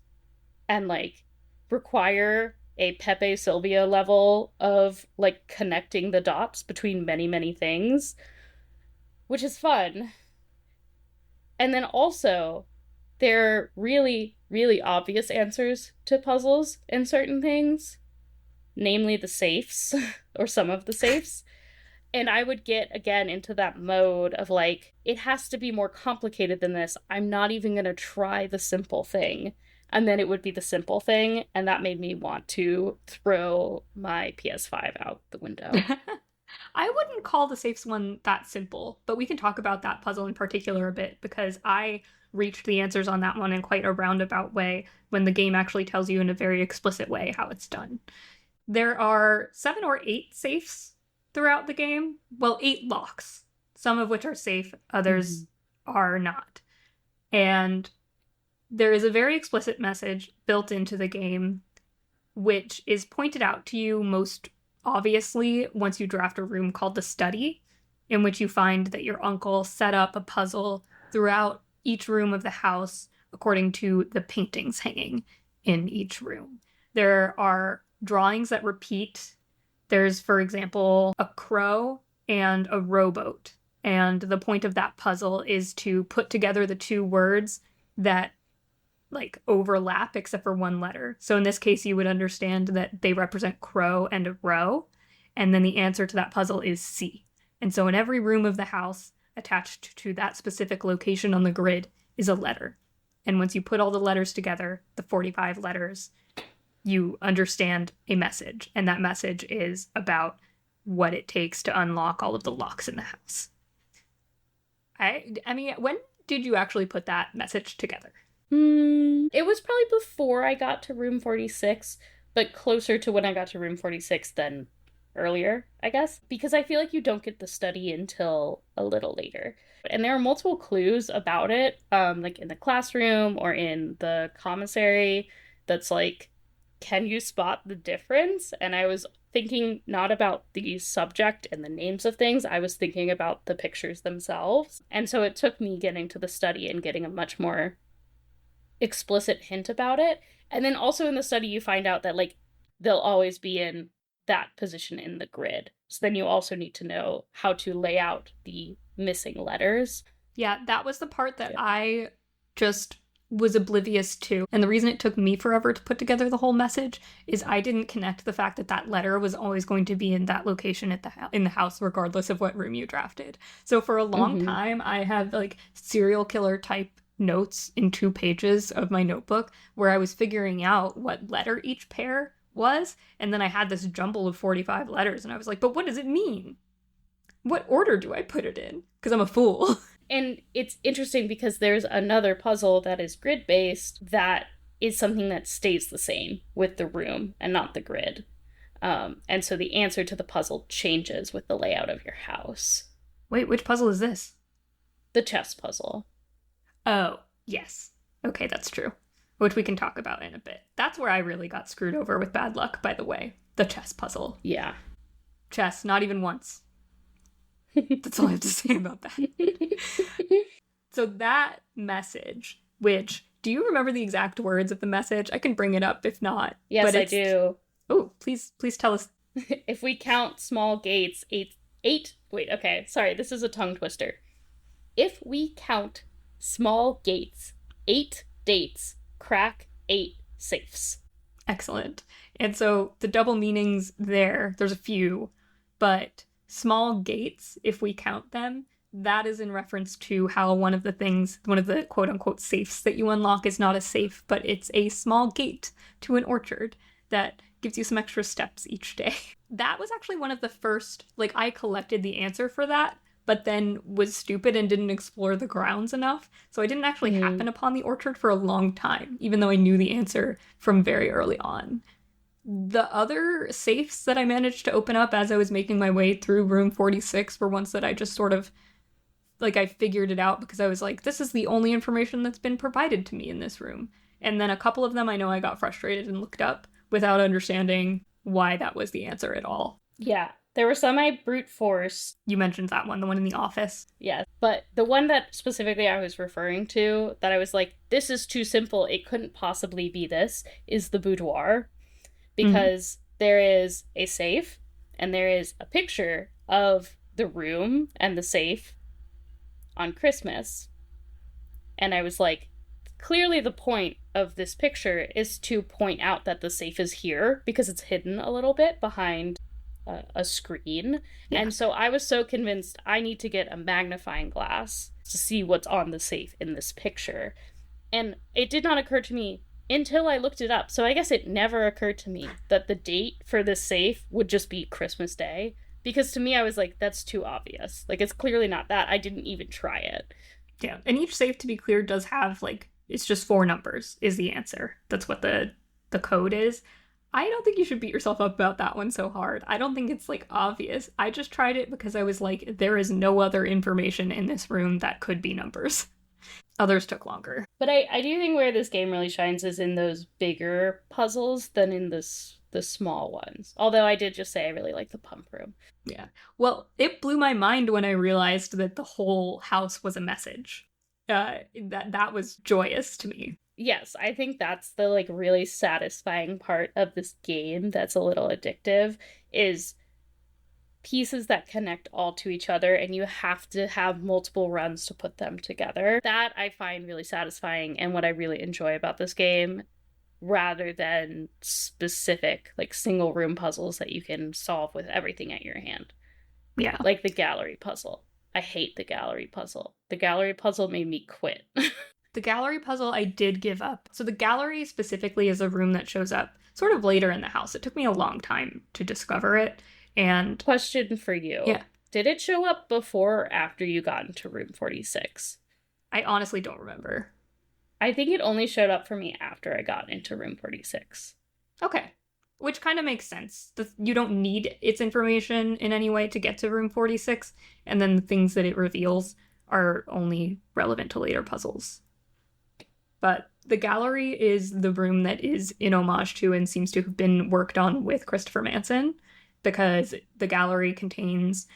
and like require a Pepe Sylvia level of like connecting the dots between many, many things. which is fun. And then also, there are really, really obvious answers to puzzles in certain things, namely the safes, or some of the safes. And I would get, again, into that mode of like, it has to be more complicated than this. I'm not even going to try the simple thing. And then it would be the simple thing. And that made me want to throw my PS5 out the window. I wouldn't call the safes one that simple, but we can talk about that puzzle in particular a bit because I reached the answers on that one in quite a roundabout way when the game actually tells you in a very explicit way how it's done. There are 7 or 8 safes throughout the game. Well, 8 locks, some of which are safe, others are not. And there is a very explicit message built into the game, which is pointed out to you most obviously once you draft a room called the study, in which you find that your uncle set up a puzzle throughout each room of the house according to the paintings hanging in each room. There are drawings that repeat. There's, for example, a crow and a rowboat. And the point of that puzzle is to put together the 2 words that like overlap except for one letter. So in this case, you would understand that they represent crow and a row. And then the answer to that puzzle is C. And so in every room of the house attached to that specific location on the grid is a letter. And once you put all the letters together, the 45 letters, you understand a message. And that message is about what it takes to unlock all of the locks in the house. I mean, when did you actually put that message together? It was probably before I got to room 46, but closer to when I got to room 46 than earlier, I guess. Because I feel like you don't get the study until a little later. And there are multiple clues about it, like in the classroom or in the commissary, that's like, can you spot the difference? And I was thinking not about the subject and the names of things, I was thinking about the pictures themselves. And so it took me getting to the study and getting a much more explicit hint about it. And then also in the study you find out that like they'll always be in that position in the grid. So then you also need to know how to lay out the missing letters. Yeah, that was the part that I just was oblivious to. And the reason it took me forever to put together the whole message is I didn't connect the fact that that letter was always going to be in that location at in the house, regardless of what room you drafted. So for a long time, I had like serial killer type notes in 2 pages of my notebook where I was figuring out what letter each pair was. And then I had this jumble of 45 letters and I was like, but what does it mean? What order do I put it in? Because I'm a fool. And it's interesting because there's another puzzle that is grid-based that is something that stays the same with the room and not the grid. And so the answer to the puzzle changes with the layout of your house. Wait, which puzzle is this? The chess puzzle. Oh, yes. Okay, that's true. Which we can talk about in a bit. That's where I really got screwed over with bad luck, by the way. The chess puzzle. Yeah. Chess, not even once. That's all I have to say about that. So that message, which, do you remember the exact words of the message? I can bring it up if not. Yes, I do. Oh, please tell us. If we count small gates, wait, okay, sorry, this is a tongue twister. If we count small gates, 8 dates, crack 8 safes. Excellent. And so the double meanings there's a few, but small gates, if we count them, that is in reference to how one of the quote-unquote safes that you unlock is not a safe, but it's a small gate to an orchard that gives you some extra steps each day. That was actually one of the first, like, I collected the answer for that, but then was stupid and didn't explore the grounds enough. So I didn't actually happen upon the orchard for a long time, even though I knew the answer from very early on. The other safes that I managed to open up as I was making my way through room 46 were ones that I just sort of, like, I figured it out because I was like, this is the only information that's been provided to me in this room. And then a couple of them I know I got frustrated and looked up without understanding why that was the answer at all. Yeah. There were some I brute force. You mentioned that one, the one in the office. Yeah, but the one that specifically I was referring to, that I was like, this is too simple, it couldn't possibly be this, is the boudoir. Because there is a safe, and there is a picture of the room and the safe on Christmas. And I was like, clearly the point of this picture is to point out that the safe is here because it's hidden a little bit behind a screen. Yeah. And so I was so convinced I need to get a magnifying glass to see what's on the safe in this picture. And it did not occur to me until I looked it up. So I guess it never occurred to me that the date for this safe would just be Christmas Day. Because to me, I was like, that's too obvious. Like, it's clearly not that. I didn't even try it. Yeah. And each safe, to be clear, does have like, it's just 4 numbers is the answer. That's what the code is. I don't think you should beat yourself up about that one so hard. I don't think it's like obvious. I just tried it because I was like, there is no other information in this room that could be numbers. Others took longer. But I do think where this game really shines is in those bigger puzzles than in the small ones. Although I did just say I really like the pump room. Yeah. Well, it blew my mind when I realized that the whole house was a message. That was joyous to me. Yes, I think that's the like really satisfying part of this game that's a little addictive is pieces that connect all to each other and you have to have multiple runs to put them together. That I find really satisfying and what I really enjoy about this game rather than specific like single room puzzles that you can solve with everything at your hand. Yeah. Like the gallery puzzle. I hate the gallery puzzle. The gallery puzzle made me quit. The gallery puzzle I did give up. So the gallery specifically is a room that shows up sort of later in the house. It took me a long time to discover it. And question for you. Yeah. Did it show up before or after you got into room 46? I honestly don't remember. I think it only showed up for me after I got into room 46. Okay. Which kind of makes sense. You don't need its information in any way to get to room 46, and then the things that it reveals are only relevant to later puzzles. But the gallery is the room that is in homage to and seems to have been worked on with Christopher Manson, because the gallery contains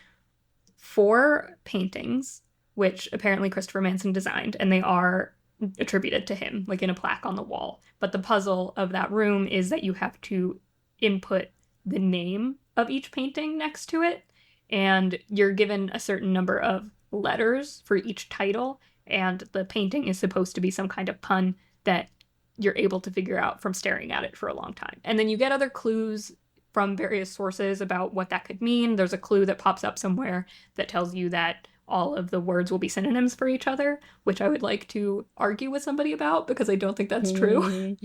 4 paintings, which apparently Christopher Manson designed, and they are attributed to him, like in a plaque on the wall. But the puzzle of that room is that you have to input the name of each painting next to it, and you're given a certain number of letters for each title, and the painting is supposed to be some kind of pun that you're able to figure out from staring at it for a long time. And then you get other clues from various sources about what that could mean. There's a clue that pops up somewhere that tells you that all of the words will be synonyms for each other, which I would like to argue with somebody about because I don't think that's true.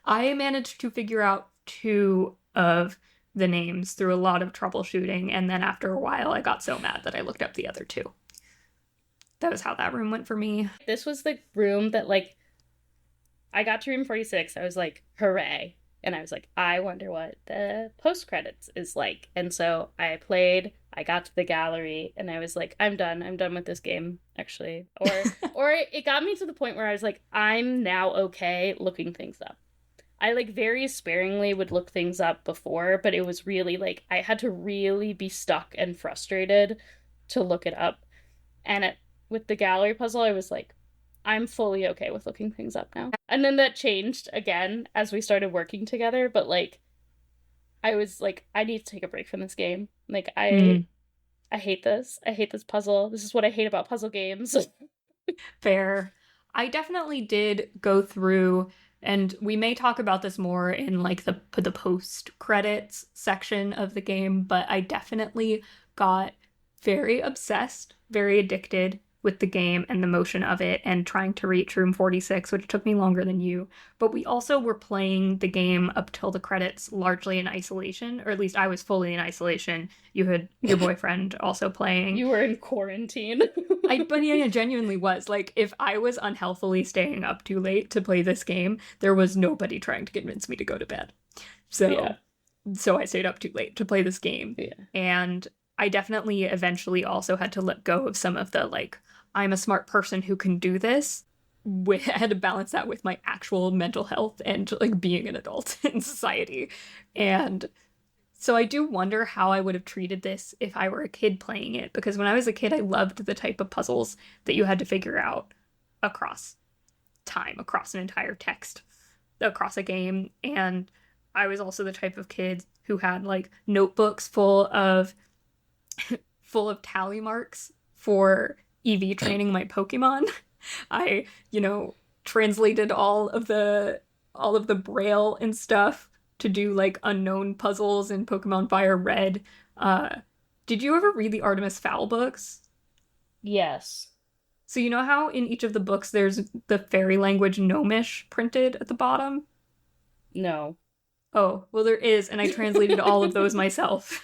I managed to figure out 2 of the names through a lot of troubleshooting, and then after a while I got so mad that I looked up the other 2. That was how that room went for me. This was the room that, like, I got to room 46. I was like, hooray. And I was like, I wonder what the post-credits is like. And so I played, I got to the gallery, and I was like, I'm done with this game, actually. Or it got me to the point where I was like, I'm now okay looking things up. I, like, very sparingly would look things up before, but it was really, like, I had to really be stuck and frustrated to look it up. And with the gallery puzzle, I was like, I'm fully okay with looking things up now. And then that changed again as we started working together, but, like, I was like, I need to take a break from this game. Like, I hate this. I hate this puzzle. This is what I hate about puzzle games. Fair. I definitely did go through, and we may talk about this more in like the post credits section of the game, but I definitely got very obsessed, very addicted with the game and the motion of it and trying to reach room 46, which took me longer than you. But we also were playing the game up till the credits largely in isolation, or at least I was fully in isolation. You had your boyfriend also playing. You were in quarantine. But yeah, I genuinely was. Like, if I was unhealthily staying up too late to play this game, there was nobody trying to convince me to go to bed. So I stayed up too late to play this game. Yeah. And I definitely eventually also had to let go of some of the, like, I'm a smart person who can do this. I had to balance that with my actual mental health and, like, being an adult in society. And so I do wonder how I would have treated this if I were a kid playing it, because when I was a kid, I loved the type of puzzles that you had to figure out across time, across an entire text, across a game. And I was also the type of kid who had, like, notebooks full of tally marks for EV training my Pokemon. I, translated all of the braille and stuff to do like unknown puzzles in Pokemon Fire Red. Did you ever read the Artemis Fowl books? Yes. So you know how in each of the books there's the fairy language Gnomish printed at the bottom? No. Oh, well there is, and I translated all of those myself.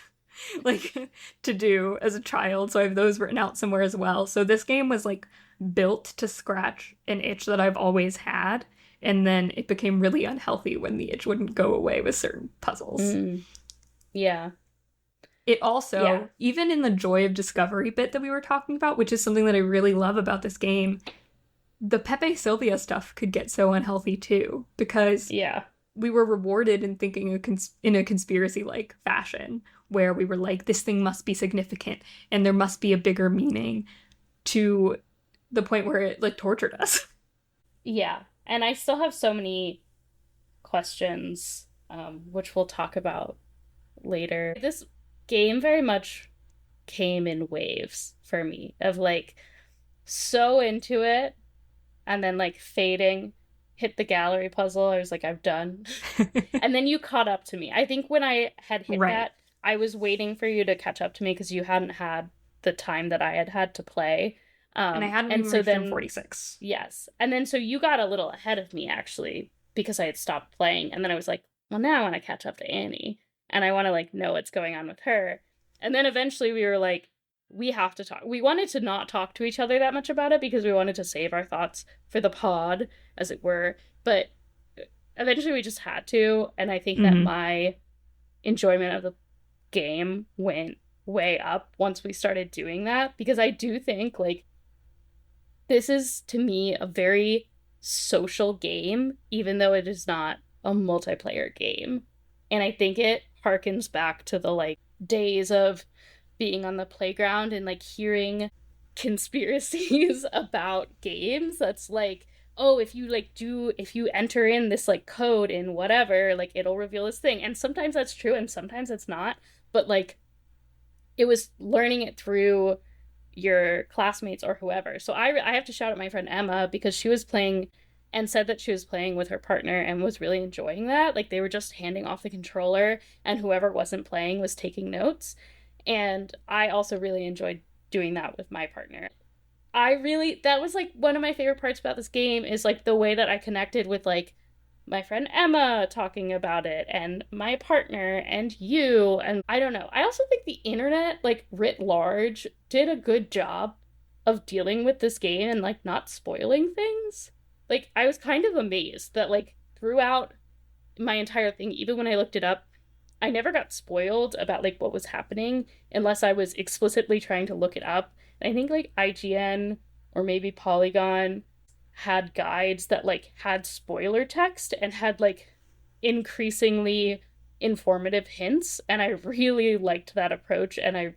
Like to do as a child, so I have those written out somewhere as well. So this game was like built to scratch an itch that I've always had, and then it became really unhealthy when the itch wouldn't go away with certain puzzles. Yeah. It also, even in the joy of discovery bit that we were talking about, which is something that I really love about this game, the Pepe Sylvia stuff could get so unhealthy too, because we were rewarded in thinking in a conspiracy-like fashion, where we were like, this thing must be significant, and there must be a bigger meaning, to the point where it like tortured us. Yeah. And I still have so many questions, which we'll talk about later. This game very much came in waves for me, of like so into it and then like fading, hit the gallery puzzle. I was like, I'm done. And then you caught up to me. I think when I had hit that, I was waiting for you to catch up to me because you hadn't had the time that I had had to play. And I hadn't even reached 46. Yes. And then so you got a little ahead of me, actually, because I had stopped playing. And then I was like, well, now I want to catch up to Annie. And I want to, like, know what's going on with her. And then eventually we were like, we have to talk. We wanted to not talk to each other that much about it because we wanted to save our thoughts for the pod, as it were. But eventually we just had to. And I think that my enjoyment of the game went way up once we started doing that. Because I do think, like, this is, to me, a very social game, even though it is not a multiplayer game. And I think it harkens back to the, like, days of being on the playground and, like, hearing conspiracies about games. That's like, oh, if you enter in this, like, code in whatever, like, it'll reveal this thing. And sometimes that's true and sometimes it's not. But, like, it was learning it through your classmates or whoever. So I have to shout out my friend Emma, because she was playing and said that she was playing with her partner and was really enjoying that. Like, they were just handing off the controller and whoever wasn't playing was taking notes. And I also really enjoyed doing that with my partner. That was like one of my favorite parts about this game, is like the way that I connected with like my friend Emma talking about it, and my partner, and you, and I don't know. I also think the internet, like, writ large, did a good job of dealing with this game and, like, not spoiling things. Like, I was kind of amazed that, like, throughout my entire thing, even when I looked it up, I never got spoiled about, like, what was happening unless I was explicitly trying to look it up. And I think, like, IGN or maybe Polygon had guides that, like, had spoiler text and had, like, increasingly informative hints, and I really liked that approach, and I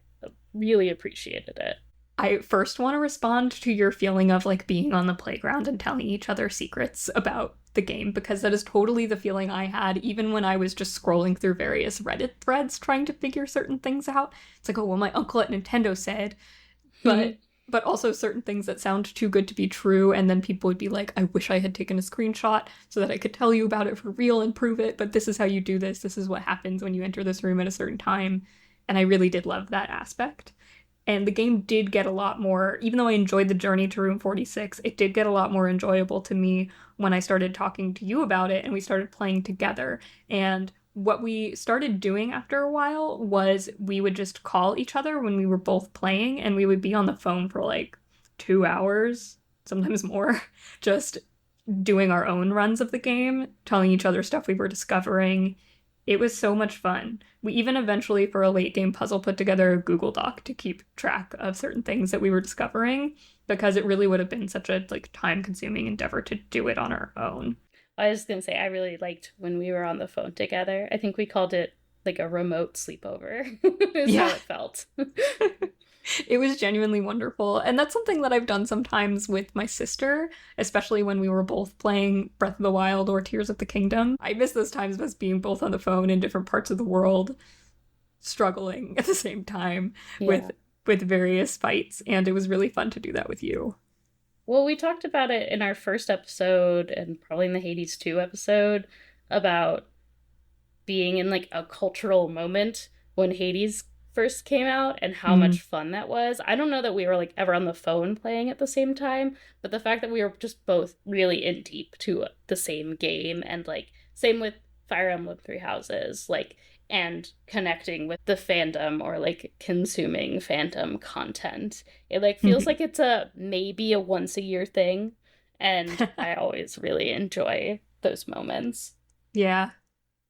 really appreciated it. I first want to respond to your feeling of, like, being on the playground and telling each other secrets about the game, because that is totally the feeling I had even when I was just scrolling through various Reddit threads trying to figure certain things out. It's like, oh, well, my uncle at Nintendo said, but also certain things that sound too good to be true, and then people would be like, I wish I had taken a screenshot so that I could tell you about it for real and prove it, but this is how you do this. This is what happens when you enter this room at a certain time. And I really did love that aspect. And the game did get a lot more, even though I enjoyed the journey to Room 46, it did get a lot more enjoyable to me when I started talking to you about it and we started playing together. And what we started doing after a while was we would just call each other when we were both playing, and we would be on the phone for like 2 hours, sometimes more, just doing our own runs of the game, telling each other stuff we were discovering. It was so much fun. We even eventually, for a late game puzzle, put together a Google Doc to keep track of certain things that we were discovering, because it really would have been such a like time-consuming endeavor to do it on our own. I was going to say, I really liked when we were on the phone together. I think we called it like a remote sleepover. Is how it felt. It was genuinely wonderful. And that's something that I've done sometimes with my sister, especially when we were both playing Breath of the Wild or Tears of the Kingdom. I miss those times of us being both on the phone in different parts of the world, struggling at the same time with with various fights, and it was really fun to do that with you. Well, we talked about it in our first episode and probably in the Hades 2 episode about being in like a cultural moment when Hades first came out and how Mm. much fun that was. I don't know that we were like ever on the phone playing at the same time, but the fact that we were just both really in deep to the same game and like same with Fire Emblem Three Houses, like and connecting with the fandom or like consuming fandom content. It like feels like it's a maybe a once a year thing, and I always really enjoy those moments. Yeah.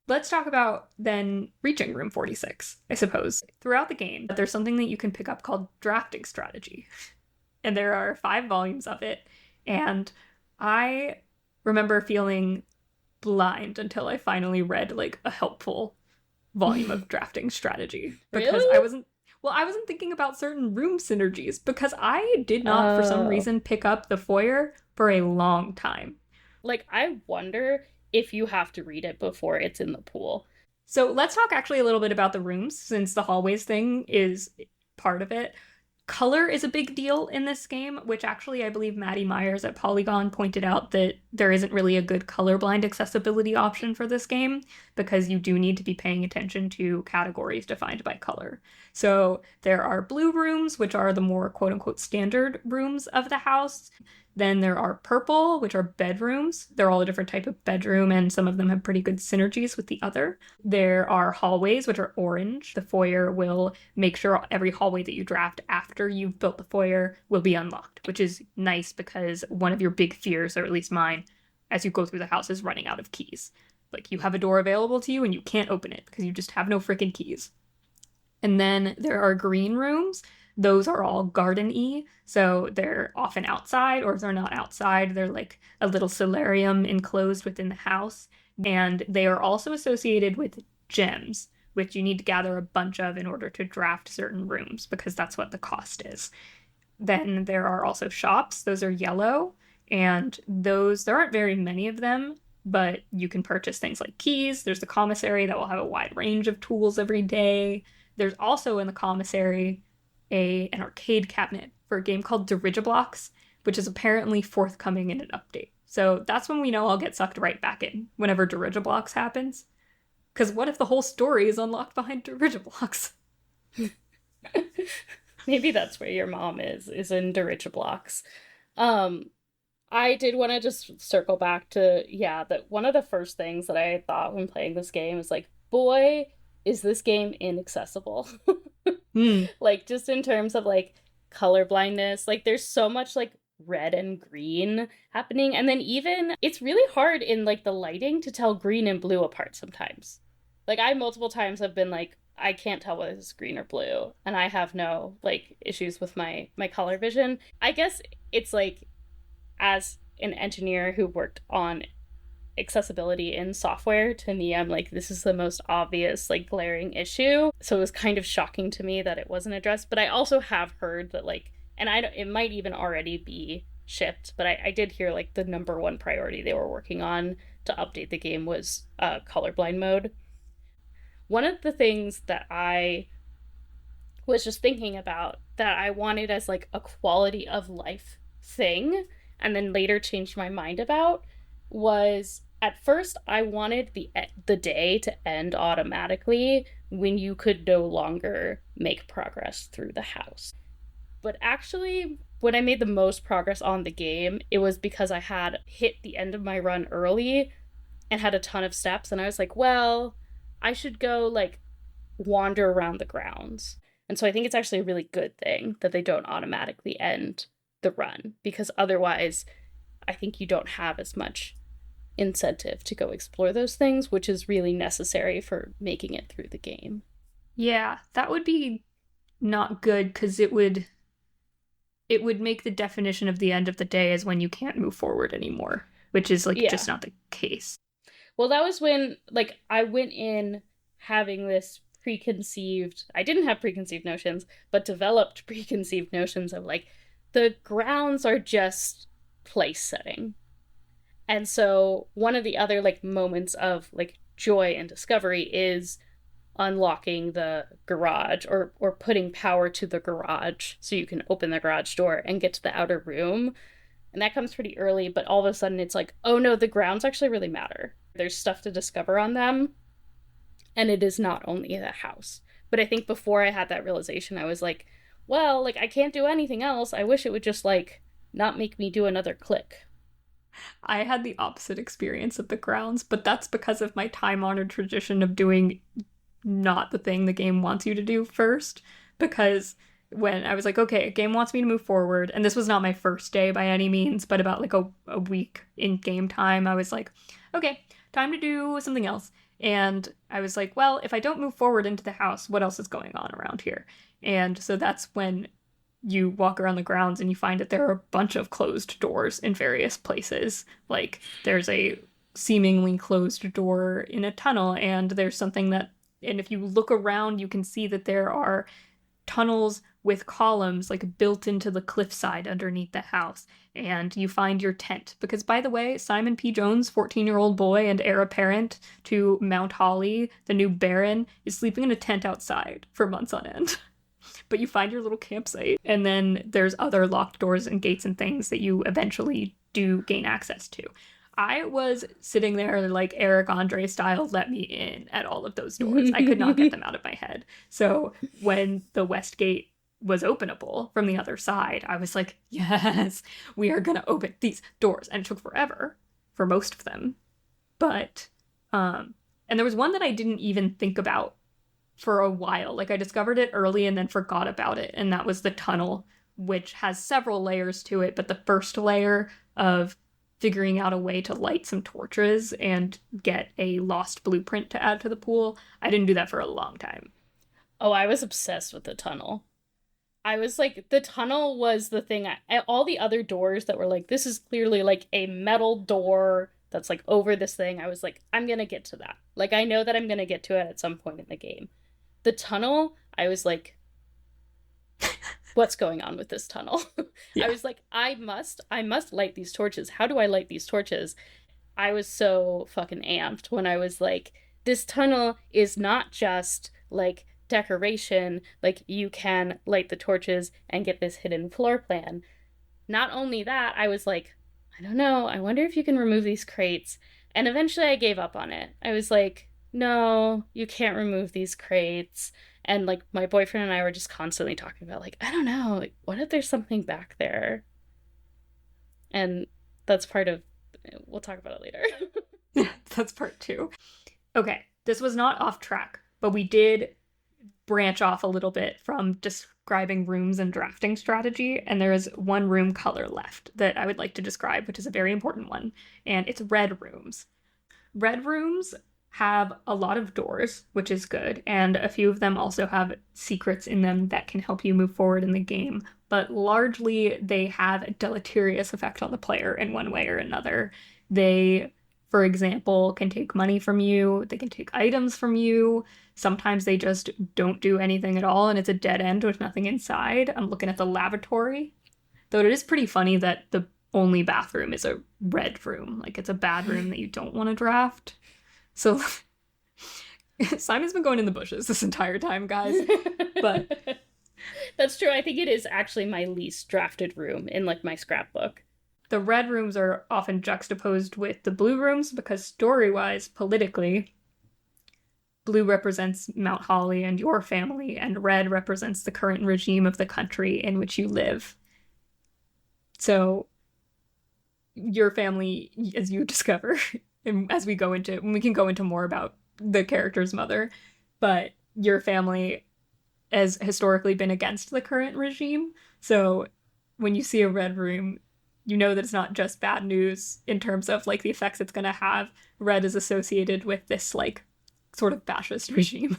Let's talk about then reaching room 46, I suppose. Throughout the game, there's something that you can pick up called drafting strategy. And there are 5 volumes of it. And I remember feeling blind until I finally read like a helpful volume of drafting strategy. Because Really? I wasn't thinking about certain room synergies because I did not, for some reason, pick up the foyer for a long time. Like, I wonder if you have to read it before it's in the pool. So let's talk actually a little bit about the rooms, since the hallways thing is part of it. Color is a big deal in this game, which actually I believe Maddie Myers at Polygon pointed out that there isn't really a good colorblind accessibility option for this game because you do need to be paying attention to categories defined by color. So there are blue rooms, which are the more quote unquote standard rooms of the house. Then there are purple, which are bedrooms. They're all a different type of bedroom, and some of them have pretty good synergies with the other. There are hallways, which are orange. The foyer will make sure every hallway that you draft after you've built the foyer will be unlocked, which is nice because one of your big fears, or at least mine, as you go through the house is running out of keys. Like, you have a door available to you and you can't open it because you just have no freaking keys. And then there are green rooms. Those are all garden-y, so they're often outside, or if they're not outside, they're like a little solarium enclosed within the house. And they are also associated with gems, which you need to gather a bunch of in order to draft certain rooms, because that's what the cost is. Then there are also shops. Those are yellow, and those, there aren't very many of them, but you can purchase things like keys. There's the commissary that will have a wide range of tools every day. There's also in the commissary an arcade cabinet for a game called Dirigiblocks, which is apparently forthcoming in an update. So that's when we know I'll get sucked right back in, whenever Dirigiblocks happens. Because what if the whole story is unlocked behind Dirigiblocks? Maybe that's where your mom is in Dirigiblocks. I did want to just circle back to, yeah, that one of the first things that I thought when playing this game is like, boy, is this game inaccessible. Like, just in terms of like color blindness, like there's so much like red and green happening, and then even it's really hard in like the lighting to tell green and blue apart sometimes. Like, I multiple times have been like, I can't tell whether it's green or blue, and I have no like issues with my color vision. I guess it's like, as an engineer who worked on accessibility in software, to me, I'm like, this is the most obvious like glaring issue, so it was kind of shocking to me that it wasn't addressed. But I also have heard that like, and it might even already be shipped, but I did hear like the number one priority they were working on to update the game was colorblind mode. One of the things that I was just thinking about that I wanted as like a quality of life thing, and then later changed my mind about, was at first I wanted the day to end automatically when you could no longer make progress through the house. But actually, when I made the most progress on the game, it was because I had hit the end of my run early and had a ton of steps, and I was like, well, I should go like wander around the grounds. And so I think it's actually a really good thing that they don't automatically end the run, because otherwise I think you don't have as much incentive to go explore those things, which is really necessary for making it through the game. Yeah, that would be not good, because it would make the definition of the end of the day as when you can't move forward anymore, which is like just not the case. Well, that was when like I went in having this I didn't have preconceived notions, but developed preconceived notions of like, the grounds are just place setting. And so one of the other like moments of like joy and discovery is unlocking the garage or putting power to the garage so you can open the garage door and get to the outer room. And that comes pretty early, but all of a sudden it's like, oh no, the grounds actually really matter. There's stuff to discover on them, and it is not only the house. But I think before I had that realization, I was like, well, like I can't do anything else. I wish it would just like not make me do another click. I had the opposite experience of the grounds, but that's because of my time-honored tradition of doing not the thing the game wants you to do first. Because when I was like, okay, a game wants me to move forward, and this was not my first day by any means, but about like a week in game time, I was like, okay, time to do something else. And I was like, well, if I don't move forward into the house, what else is going on around here? And so that's when you walk around the grounds and you find that there are a bunch of closed doors in various places. Like there's a seemingly closed door in a tunnel, and there's something that, and if you look around, you can see that there are tunnels with columns like built into the cliffside underneath the house. And you find your tent. Because, by the way, Simon P. Jones, 14-year-old boy and heir apparent to Mount Holly, the new Baron, is sleeping in a tent outside for months on end. But you find your little campsite, and then there's other locked doors and gates and things that you eventually do gain access to. I was sitting there like Eric Andre style, let me in at all of those doors. I could not get them out of my head. So when the West Gate was openable from the other side, I was like, yes, we are going to open these doors. And it took forever for most of them. But, and there was one that I didn't even think about for a while. Like I discovered it early and then forgot about it. And that was the tunnel, which has several layers to it. But the first layer of figuring out a way to light some torches and get a lost blueprint to add to the pool, I didn't do that for a long time. Oh, I was obsessed with the tunnel. I was like, the tunnel was the thing. All the other doors that were like, this is clearly like a metal door that's like over this thing. I was like, I'm going to get to that. Like, I know that I'm going to get to it at some point in the game. The tunnel, I was like, what's going on with this tunnel? Yeah. I was like, I must light these torches. How do I light these torches? I was so fucking amped when I was like, this tunnel is not just like decoration, like you can light the torches and get this hidden floor plan. Not only that, I was like, I don't know, I wonder if you can remove these crates. And eventually I gave up on it. I was like, no, you can't remove these crates. And like my boyfriend and I were just constantly talking about like, I don't know, like what if there's something back there? And that's part of, we'll talk about it later. That's part 2. Okay, this was not off track, but we did branch off a little bit from describing rooms and drafting strategy, and there is one room color left that I would like to describe, which is a very important one, and it's red rooms. Red rooms have a lot of doors, which is good, and a few of them also have secrets in them that can help you move forward in the game, but largely they have a deleterious effect on the player in one way or another. They, for example, can take money from you, they can take items from you, sometimes they just don't do anything at all and it's a dead end with nothing inside. I'm looking at the lavatory, though it is pretty funny that the only bathroom is a red room, like it's a bad room that you don't want to draft. So Simon's been going in the bushes this entire time, guys. But that's true. I think it is actually my least drafted room in like my scrapbook. The red rooms are often juxtaposed with the blue rooms because story-wise, politically, blue represents Mount Holly and your family, and red represents the current regime of the country in which you live. So your family, as you discover, and as we go into, and we can go into more about the character's mother, but your family has historically been against the current regime. So when you see a red room, you know that it's not just bad news in terms of like the effects it's going to have. Red is associated with this like sort of fascist regime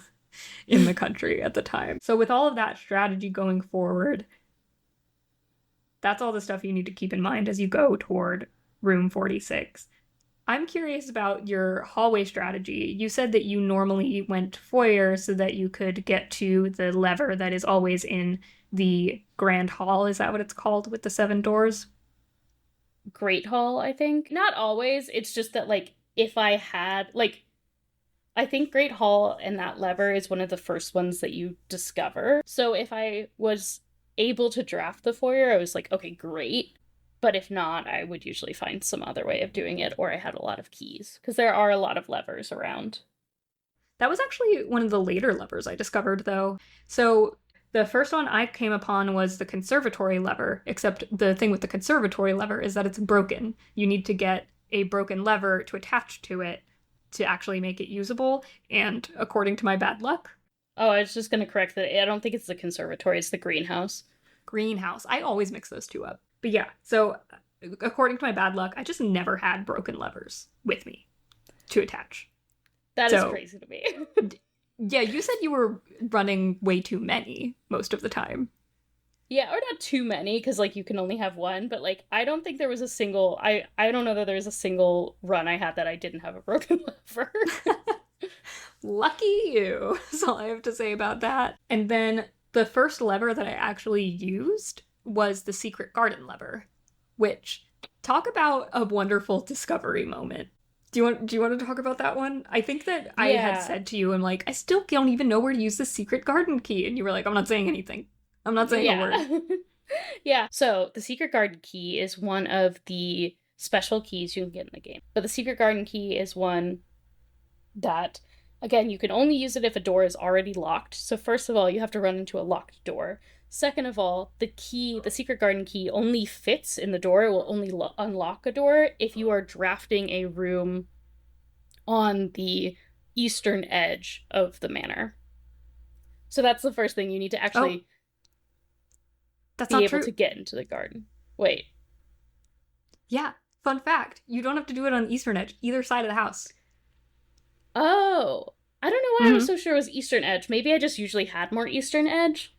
in the country at the time. So with all of that strategy going forward, that's all the stuff you need to keep in mind as you go toward room 46. I'm curious about your hallway strategy. You said that you normally went foyer so that you could get to the lever that is always in the grand hall. Is that what it's called with the 7 doors? Great hall, I think. Not always. It's just that like if I had like I think Great Hall and that lever is one of the first ones that you discover. So if I was able to draft the foyer, I was like, okay, great. But if not, I would usually find some other way of doing it, or I had a lot of keys, because there are a lot of levers around. That was actually one of the later levers I discovered, though. So the first one I came upon was the conservatory lever, except the thing with the conservatory lever is that it's broken. You need to get a broken lever to attach to it to actually make it usable, and according to my bad luck, Oh, I was just going to correct that. I don't think it's the conservatory, it's the greenhouse. greenhouse. I always mix those two up. But yeah, so according to my bad luck, I just never had broken levers with me to attach. That is So crazy to me. yeah, you said you were running way too many most of the time. Yeah, or not too many, because like you can only have one, but like I don't think there was a single I don't know that there was a single run I had that I didn't have a broken lever. Lucky you. That's all I have to say about that. And then the first lever that I actually used was the secret garden lever, which talk about a wonderful discovery moment. Do you want to talk about that one? I think that I had Yeah. said to you, I'm like, I still don't even know where to use the secret garden key. And you were like, I'm not saying anything. I'm not saying a word. Yeah. Yeah. So the secret garden key is one of the special keys you can get in the game. But the secret garden key is one that, again, you can only use it if a door is already locked. So first of all, you have to run into a locked door. Second of all, the key, the secret garden key, only fits in the door. It will only unlock a door if you are drafting a room on the eastern edge of the manor. So that's the first thing you need to Oh, actually that's be not able true. to get into the garden. Wait. Yeah, fun fact. You don't have to do it on the eastern edge, either side of the house. Oh, I don't know why I was Mm-hmm. so sure it was eastern edge. Maybe I just usually had more eastern edge.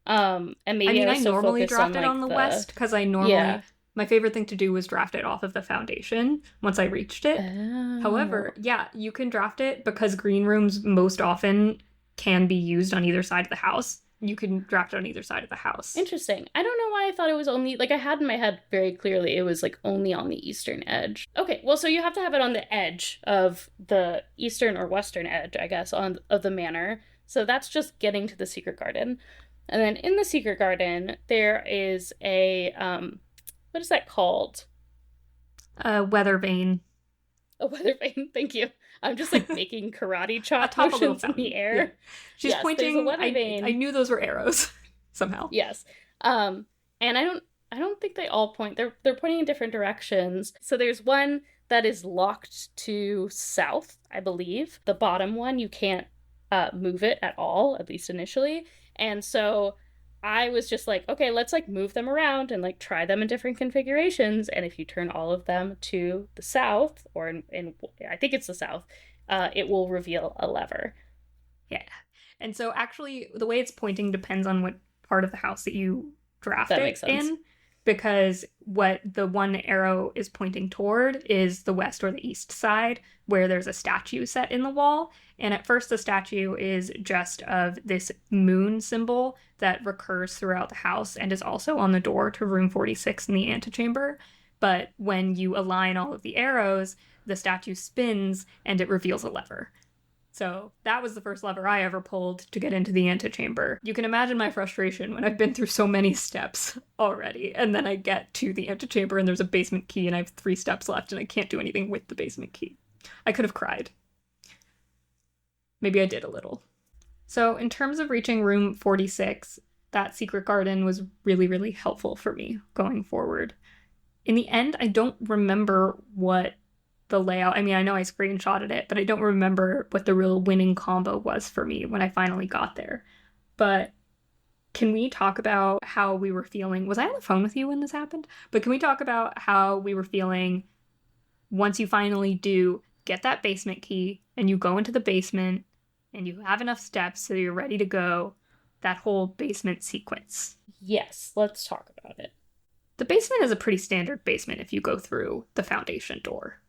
And I maybe mean, I I was so normally focused on draft it like on the the west because I normally, yeah. my favorite thing to do was draft it off of the foundation once I reached it. Oh. However, yeah, you can draft it because green rooms most often can be used on either side of the house. You can draft it on either side of the house. Interesting. I don't know why I thought it was only like I had in my head very clearly it was like only on the eastern edge. Okay, well so you have to have it on the edge of the eastern or western edge, I guess, on of the manor. So that's just getting to the secret garden. And then in the secret garden there is a what is that called? Weather vane. A weather vane. Thank you. I'm just like making karate chop Atop a little motions in the fountain. Yeah. air. She's Yes, there's a pointing. weather I vane. knew those were arrows somehow. Yes. And I don't think they all point. They're pointing in different directions. So there's one that is locked to south, I believe. The bottom one you can't move it at all, at least initially. And so I was just like, okay, let's like move them around and like try them in different configurations. And if you turn all of them to the south, or in I think it's the south, it will reveal a lever. Yeah. And so actually the way it's pointing depends on what part of the house that you draft That it makes sense. in, because what the one arrow is pointing toward is the west or the east side where there's a statue set in the wall. And at first the statue is just of this moon symbol that recurs throughout the house and is also on the door to room 46 in the antechamber. But when you align all of the arrows, the statue spins and it reveals a lever. So that was the first lever I ever pulled to get into the antechamber. You can imagine my frustration when I've been through so many steps already, and then I get to the antechamber and there's a basement key and I have 3 steps left and I can't do anything with the basement key. I could have cried. Maybe I did a little. So in terms of reaching room 46, that secret garden was really, really helpful for me going forward. In the end, I don't remember what the layout. I mean, I know I screenshotted it, but I don't remember what the real winning combo was for me when I finally got there. But can we talk about how we were feeling? Was I on the phone with you when this happened? But can we talk about how we were feeling once you finally do get that basement key and you go into the basement and you have enough steps so you're ready to go? That whole basement sequence. Yes, let's talk about it. The basement is a pretty standard basement if you go through the foundation door.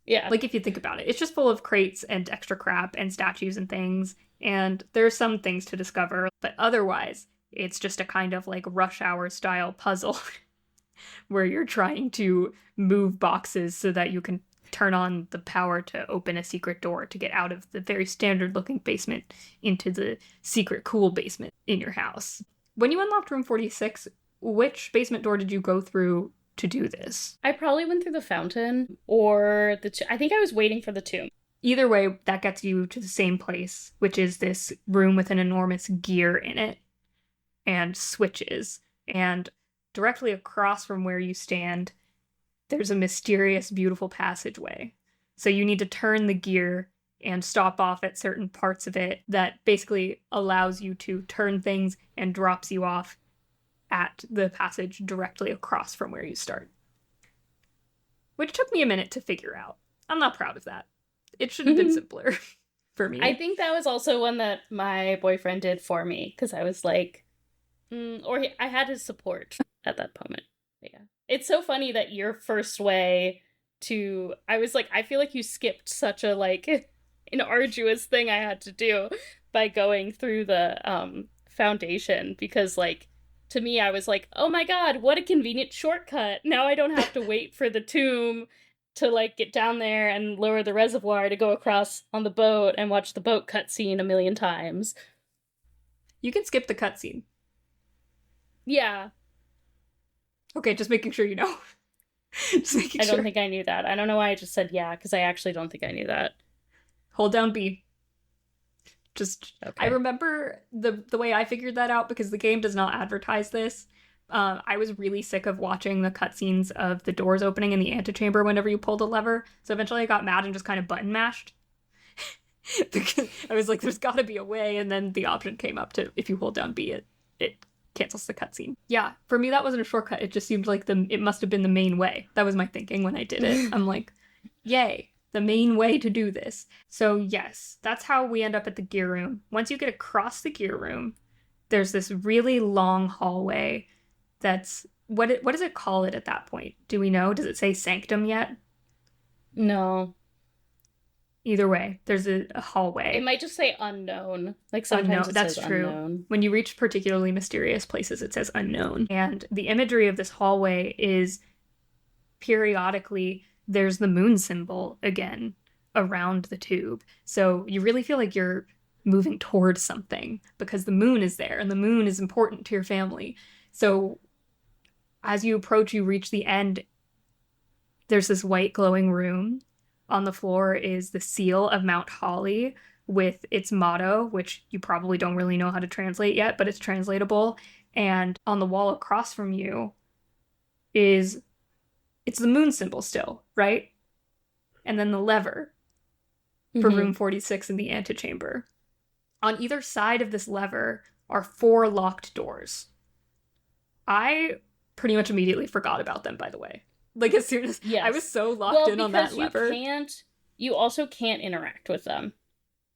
Yeah. Like, if you think about it, it's just full of crates and extra crap and statues and things, and there's some things to discover, but otherwise, it's just a kind of like rush hour style puzzle where you're trying to move boxes so that you can turn on the power to open a secret door to get out of the very standard looking basement into the secret cool basement in your house. When you unlocked room 46, which basement door did you go through to do this? I probably went through the fountain or I think I was waiting for the tomb. Either way, that gets you to the same place, which is this room with an enormous gear in it and switches. And directly across from where you stand, there's a mysterious, beautiful passageway. So you need to turn the gear and stop off at certain parts of it that basically allows you to turn things and drops you off at the passage directly across from where you start. Which took me a minute to figure out. I'm not proud of that. It should have been simpler for me. I think that was also one that my boyfriend did for me, because I was like, I had his support at that moment. Yeah. It's so funny that your first way to, I was like, I feel like you skipped such a, like, an arduous thing I had to do by going through the foundation, because, like, to me, I was like, oh my god, what a convenient shortcut. Now I don't have to wait for the tomb to, like, get down there and lower the reservoir to go across on the boat and watch the boat cutscene a million times. You can skip the cutscene. Yeah. Okay, just making sure you know. Just making I sure. don't think I knew that. I don't know why I just said yeah, because I actually don't think I knew that. Hold down B. Just, okay. I remember the way I figured that out, because the game does not advertise this. I was really sick of watching the cutscenes of the doors opening in the antechamber whenever you pulled a lever. So eventually I got mad and just kind of button mashed. Because I was like, there's got to be a way. And then the option came up to, if you hold down B, it cancels the cutscene. Yeah, for me, that wasn't a shortcut. It just seemed like it must have been the main way. That was my thinking when I did it. I'm like, yay, the main way to do this. So yes, that's how we end up at the gear room. Once you get across the gear room, there's this really long hallway that's, what does it call it at that point? Do we know? Does it say sanctum yet? No. Either way, there's a hallway. It might just say unknown. Like sometimes it that's says true. unknown. When you reach particularly mysterious places, it says unknown. And the imagery of this hallway is periodically there's the moon symbol again around the tube. So you really feel like you're moving towards something because the moon is there and the moon is important to your family. So as you approach, you reach the end. There's this white glowing room. On the floor is the seal of Mount Holly with its motto, which you probably don't really know how to translate yet, but it's translatable. And on the wall across from you it's the moon symbol still, right? And then the lever for room 46 in the antechamber. On either side of this lever are 4 locked doors. I pretty much immediately forgot about them, by the way. Like, as soon as I was so locked in on that lever. You also can't interact with them.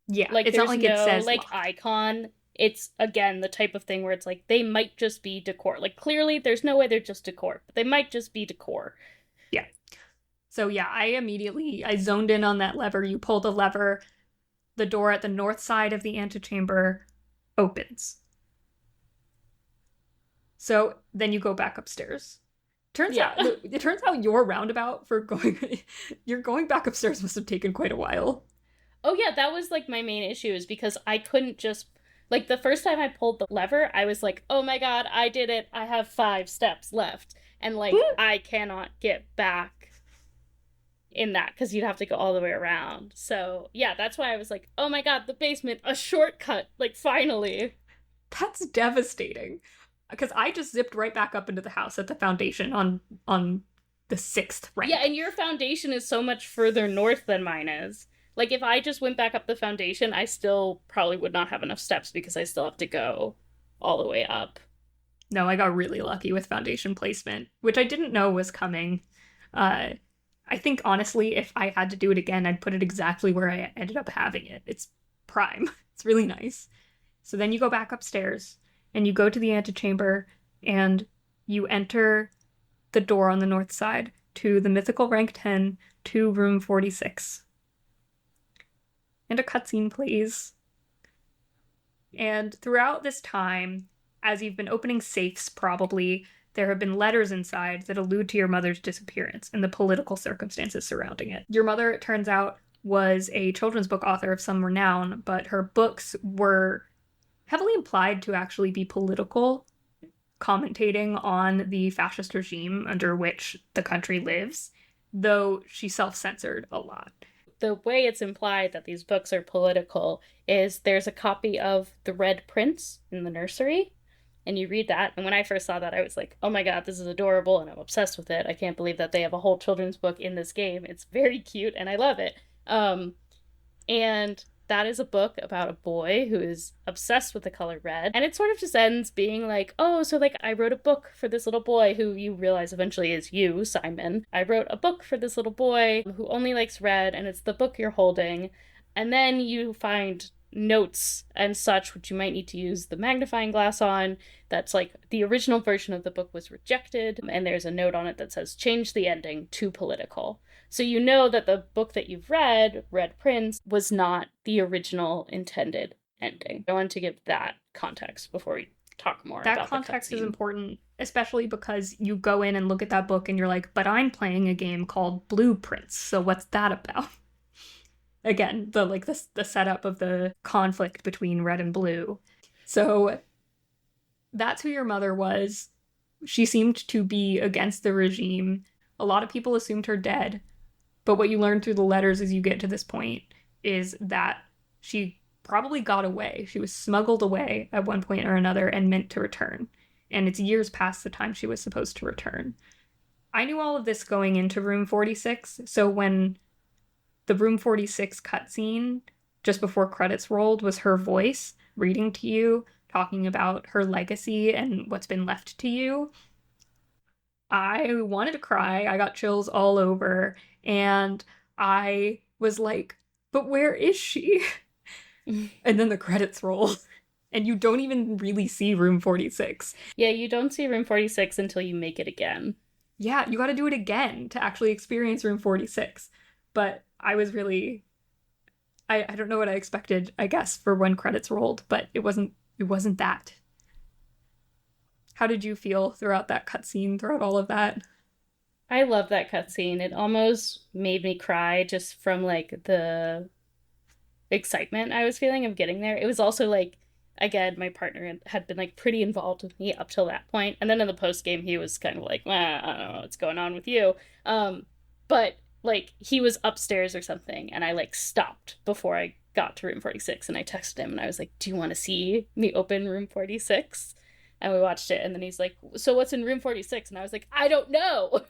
Yeah, like, it's there's not like it says like locked. Icon. It's, again, the type of thing where it's like, they might just be decor. Like, clearly, there's no way they're just decor, but they might just be decor. Yeah. So, yeah, I zoned in on that lever. You pull the lever, the door at the north side of the antechamber opens. So, then you go back upstairs. It turns out your roundabout for going back upstairs must have taken quite a while. Oh yeah, that was like my main issue, is because I couldn't just, like, the first time I pulled the lever, I was like, oh my god, I did it, I have 5 steps left, and like I cannot get back in that because you'd have to go all the way around. So yeah, that's why I was like, oh my god, the basement, a shortcut, like, finally. That's devastating. Because I just zipped right back up into the house at the foundation on the 6th rank. Yeah, and your foundation is so much further north than mine is. Like, if I just went back up the foundation, I still probably would not have enough steps because I still have to go all the way up. No, I got really lucky with foundation placement, which I didn't know was coming. I think, honestly, if I had to do it again, I'd put it exactly where I ended up having it. It's prime. It's really nice. So then you go back upstairs. And you go to the antechamber, and you enter the door on the north side to the mythical rank 10 to room 46. And a cutscene plays. And throughout this time, as you've been opening safes, probably, there have been letters inside that allude to your mother's disappearance and the political circumstances surrounding it. Your mother, it turns out, was a children's book author of some renown, but her books were heavily implied to actually be political, commentating on the fascist regime under which the country lives, though she self-censored a lot. The way it's implied that these books are political is there's a copy of The Red Prince in the nursery, and you read that, and when I first saw that, I was like, oh my god, this is adorable, and I'm obsessed with it. I can't believe that they have a whole children's book in this game. It's very cute, and I love it. And that is a book about a boy who is obsessed with the color red. And it sort of just ends being like, oh, so like I wrote a book for this little boy who you realize eventually is you, Simon. I wrote a book for this little boy who only likes red, and it's the book you're holding. And then you find notes and such, which you might need to use the magnifying glass on. That's like the original version of the book was rejected, and there's a note on it that says, change the ending to political. So you know that the book that you've read, Red Prince, was not the original intended ending. I want to give that context before we talk more about that context is important, especially because you go in and look at that book and you're like, but I'm playing a game called Blueprints, so what's that about? Again, the setup of the conflict between red and blue. So that's who your mother was. She seemed to be against the regime. A lot of people assumed her dead. But what you learn through the letters as you get to this point is that she probably got away. She was smuggled away at one point or another and meant to return. And it's years past the time she was supposed to return. I knew all of this going into Room 46, so when the Room 46 cutscene, just before credits rolled, was her voice reading to you, talking about her legacy and what's been left to you, I wanted to cry. I got chills all over. And I was like, but where is she? And then the credits roll. And you don't even really see Room 46. Yeah, you don't see Room 46 until you make it again. Yeah, you gotta do it again to actually experience Room 46. But I was really... I don't know what I expected, I guess, for when credits rolled, but it wasn't that. How did you feel throughout that cutscene, throughout all of that? I love that cutscene. It almost made me cry just from like the excitement I was feeling of getting there. It was also like, again, my partner had been like pretty involved with me up till that point. And then in the post game, he was kind of like, I don't know what's going on with you. But like he was upstairs or something, and I like stopped before I got to Room 46, and I texted him and I was like, do you want to see me open Room 46? And we watched it, and then he's like, so what's in Room 46? And I was like, I don't know.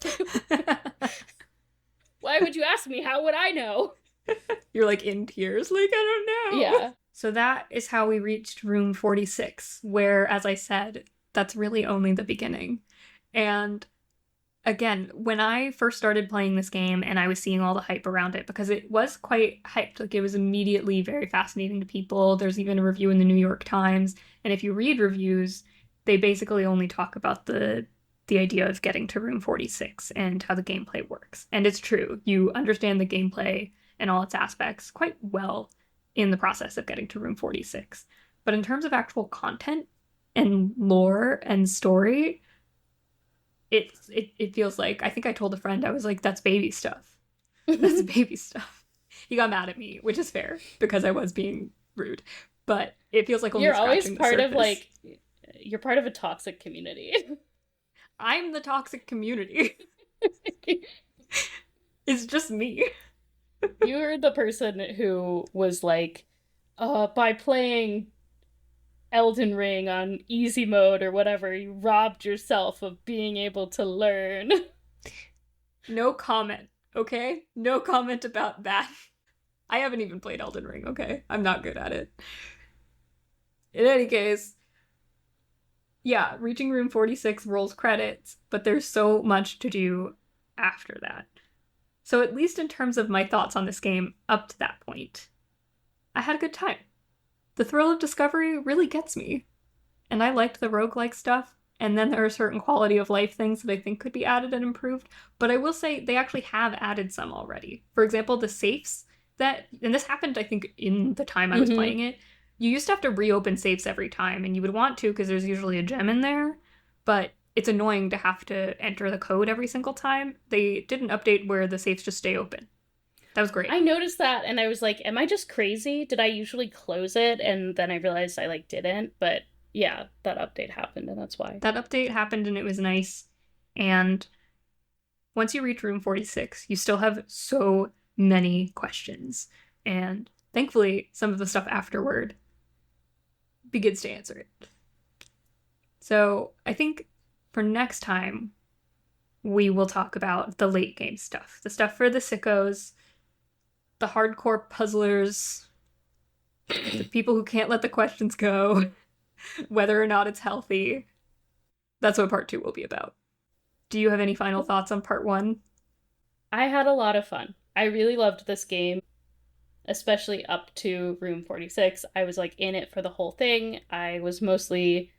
Why would you ask me? How would I know? You're like in tears, like, I don't know. Yeah. So that is how we reached Room 46, where, as I said, that's really only the beginning. And again, when I first started playing this game and I was seeing all the hype around it, because it was quite hyped, like it was immediately very fascinating to people. There's even a review in the New York Times. And if you read reviews, they basically only talk about the idea of getting to Room 46 and how the gameplay works. And it's true. You understand the gameplay and all its aspects quite well in the process of getting to Room 46. But in terms of actual content and lore and story, it feels like, I think I told a friend, I was like, that's baby stuff. That's baby stuff. He got mad at me, which is fair, because I was being rude. But it feels like only You're scratching always part the of surface. like... You're part of a toxic community. I'm the toxic community. It's just me. You're the person who was like, by playing Elden Ring on easy mode or whatever, you robbed yourself of being able to learn. No comment, okay? No comment about that. I haven't even played Elden Ring, okay? I'm not good at it. In any case, yeah, reaching Room 46 rolls credits, but there's so much to do after that. So at least in terms of my thoughts on this game up to that point, I had a good time. The thrill of discovery really gets me. And I liked the roguelike stuff, and then there are certain quality of life things that I think could be added and improved, but I will say they actually have added some already. For example, the safes and this happened, I think, in the time I was playing it, you used to have to reopen safes every time, and you would want to because there's usually a gem in there, but it's annoying to have to enter the code every single time. They did an update where the safes just stay open. That was great. I noticed that and I was like, am I just crazy? Did I usually close it? And then I realized I like didn't. But yeah, that update happened and that's why. That update happened and it was nice. And once you reach room 46, you still have so many questions. And thankfully, some of the stuff afterward begins to answer it. So I think for next time, we will talk about the late game stuff. The stuff for the sickos, the hardcore puzzlers, the people who can't let the questions go, whether or not it's healthy. That's what part 2 will be about. Do you have any final thoughts on part 1? I had a lot of fun. I really loved this game, especially up to room 46. I was like in it for the whole thing. I was mostly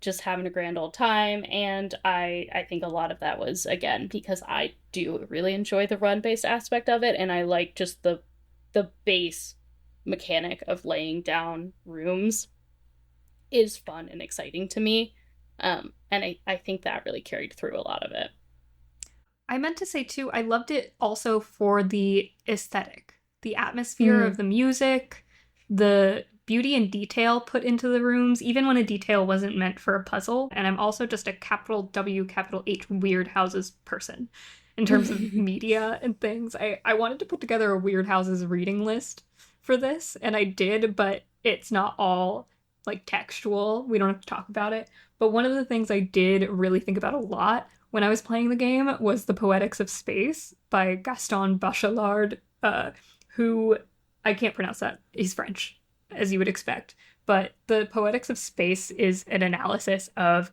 just having a grand old time, and I think a lot of that was, again, because I do really enjoy the run-based aspect of it, and I like just the base mechanic of laying down rooms is fun and exciting to me. And I think that really carried through a lot of it. I meant to say, too, I loved it also for the aesthetic, the atmosphere of the music, the beauty and detail put into the rooms, even when a detail wasn't meant for a puzzle. And I'm also just a capital W, capital H Weird Houses person in terms of media and things. I wanted to put together a Weird Houses reading list for this, and I did, but it's not all like textual. We don't have to talk about it. But one of the things I did really think about a lot when I was playing the game was The Poetics of Space by Gaston Bachelard, who, I can't pronounce that. He's French, as you would expect. But The Poetics of Space is an analysis of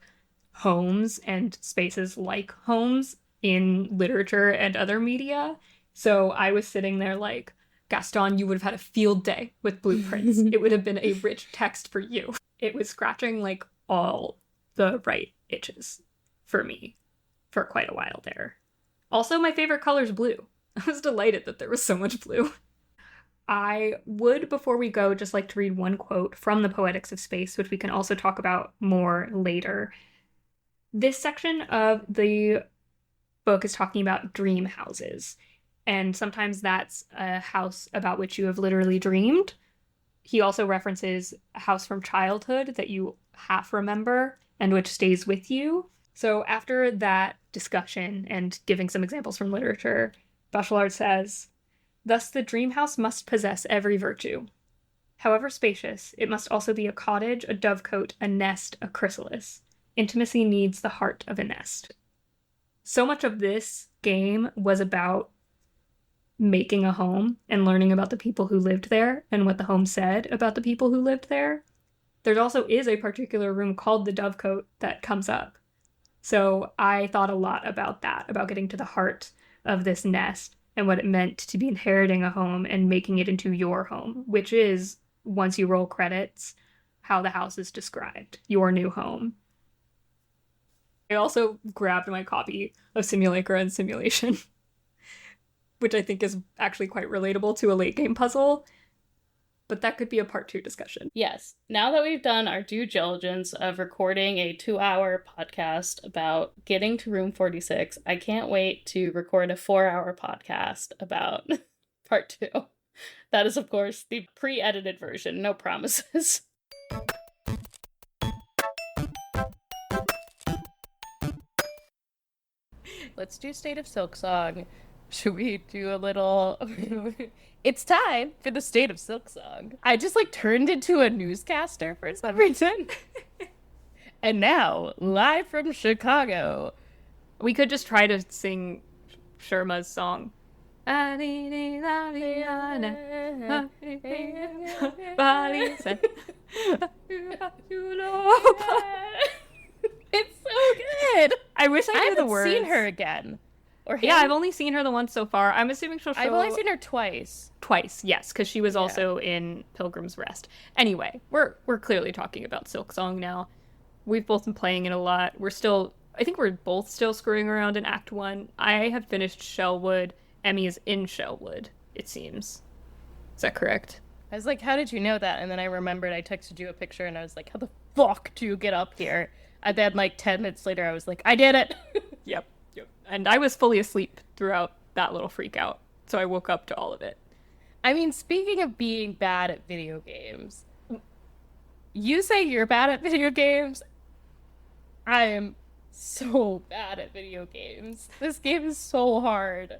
homes and spaces like homes in literature and other media. So I was sitting there like, Gaston, you would have had a field day with blueprints. It would have been a rich text for you. It was scratching like all the right itches for me for quite a while there. Also, my favorite color is blue. I was delighted that there was so much blue. I would, before we go, just like to read one quote from The Poetics of Space, which we can also talk about more later. This section of the book is talking about dream houses. And sometimes that's a house about which you have literally dreamed. He also references a house from childhood that you half remember and which stays with you. So after that discussion and giving some examples from literature, Bachelard says, "Thus the dream house must possess every virtue. However spacious, it must also be a cottage, a dovecote, a nest, a chrysalis. Intimacy needs the heart of a nest." So much of this game was about making a home and learning about the people who lived there and what the home said about the people who lived there. There also is a particular room called the Dovecote that comes up. So I thought a lot about that, about getting to the heart of this nest and what it meant to be inheriting a home and making it into your home, which is, once you roll credits, how the house is described, your new home. I also grabbed my copy of Simulacra and Simulation, which I think is actually quite relatable to a late game puzzle, but that could be a part 2 discussion. Yes. Now that we've done our due diligence of recording a 2-hour podcast about getting to room 46, I can't wait to record a 4-hour podcast about part 2. That is, of course, the pre-edited version. No promises. Let's do State of Silksong. Should we do a little... It's time for the State of Silksong. I just, turned into a newscaster for some reason. And now, live from Chicago. We could just try to sing Sherma's song. It's so good. I wish I knew the words. I've seen her again. Or him. Yeah, I've only seen her the once so far. I'm assuming she'll show... I've only seen her twice. Twice, yes, because she was also in Pilgrim's Rest. Anyway, we're clearly talking about Silksong now. We've both been playing it a lot. I think we're both still screwing around in Act 1. I have finished Shellwood. Emmy is in Shellwood, it seems. Is that correct? I was like, how did you know that? And then I remembered I texted you a picture and I was like, how the fuck do you get up here? And then like 10 minutes later, I was like, I did it. Yep. Yep. And I was fully asleep throughout that little freak out. So I woke up to all of it. I mean, speaking of being bad at video games, you say you're bad at video games. I am so bad at video games. This game is so hard.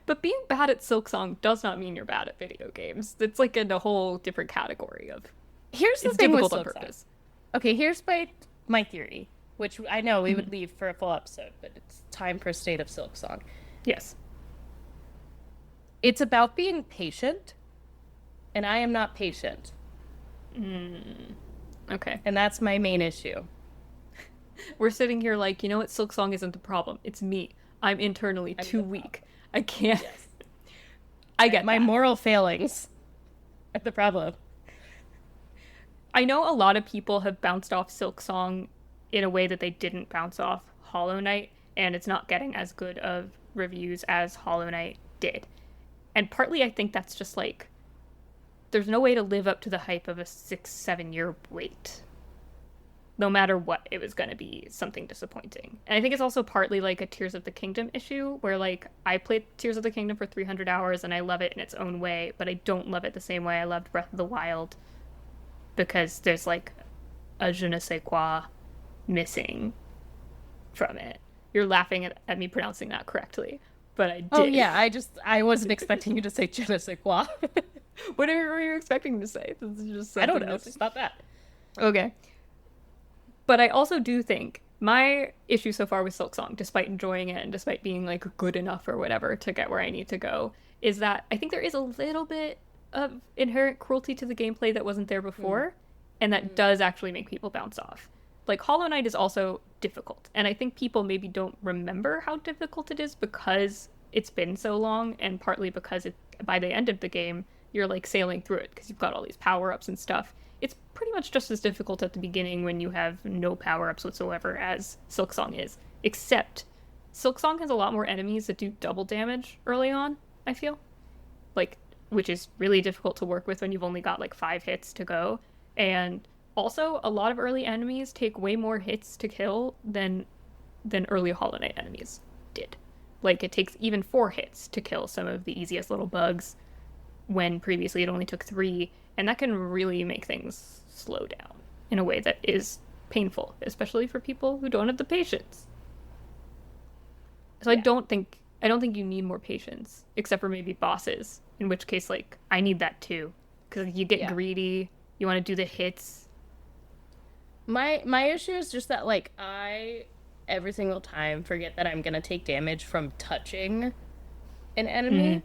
But being bad at Silksong does not mean you're bad at video games. It's like in a whole different category of Here's the it's thing with difficult on Silksong. purpose. Okay, here's my theory, which I know we would leave for a full episode, but it's time for State of Silksong. Yes. It's about being patient, and I am not patient. Okay. And that's my main issue. We're sitting here like, you know what, Silksong isn't the problem. It's me. I'm internally too weak. I can't. Yes. I get My that. moral failings are the problem. I know a lot of people have bounced off Silksong in a way that they didn't bounce off Hollow Knight, and it's not getting as good of reviews as Hollow Knight did. And partly I think that's just like, there's no way to live up to the hype of a 6-7 year wait. No matter what, it was going to be something disappointing. And I think it's also partly like a Tears of the Kingdom issue, where like I played Tears of the Kingdom for 300 hours and I love it in its own way, but I don't love it the same way I loved Breath of the Wild, because there's like a je ne sais quoi missing from it. You're laughing at me pronouncing that correctly, but I did. Oh yeah, I wasn't expecting you to say je ne sais quoi. What were you expecting to say? This is just I don't something know. missing. It's not that. Okay. But I also do think my issue so far with Silksong, despite enjoying it and despite being like good enough or whatever to get where I need to go, is that I think there is a little bit of inherent cruelty to the gameplay that wasn't there before, and that does actually make people bounce off. Like Hollow Knight is also difficult, and I think people maybe don't remember how difficult it is because it's been so long, and partly because by the end of the game you're like sailing through it because you've got all these power-ups and stuff. It's pretty much just as difficult at the beginning when you have no power-ups whatsoever as Silksong is, except Silksong has a lot more enemies that do double damage early on, I feel. Like, which is really difficult to work with when you've only got like 5 hits to go. And also, a lot of early enemies take way more hits to kill than early Hollow Knight enemies did. Like, it takes even 4 hits to kill some of the easiest little bugs, when previously it only took 3, and that can really make things slow down in a way that is painful, especially for people who don't have the patience. So Yeah. I don't think you need more patience, except for maybe bosses, in which case like I need that too, because you get greedy, you want to do the hits. My issue is just that like I every single time forget that I'm gonna take damage from touching an enemy.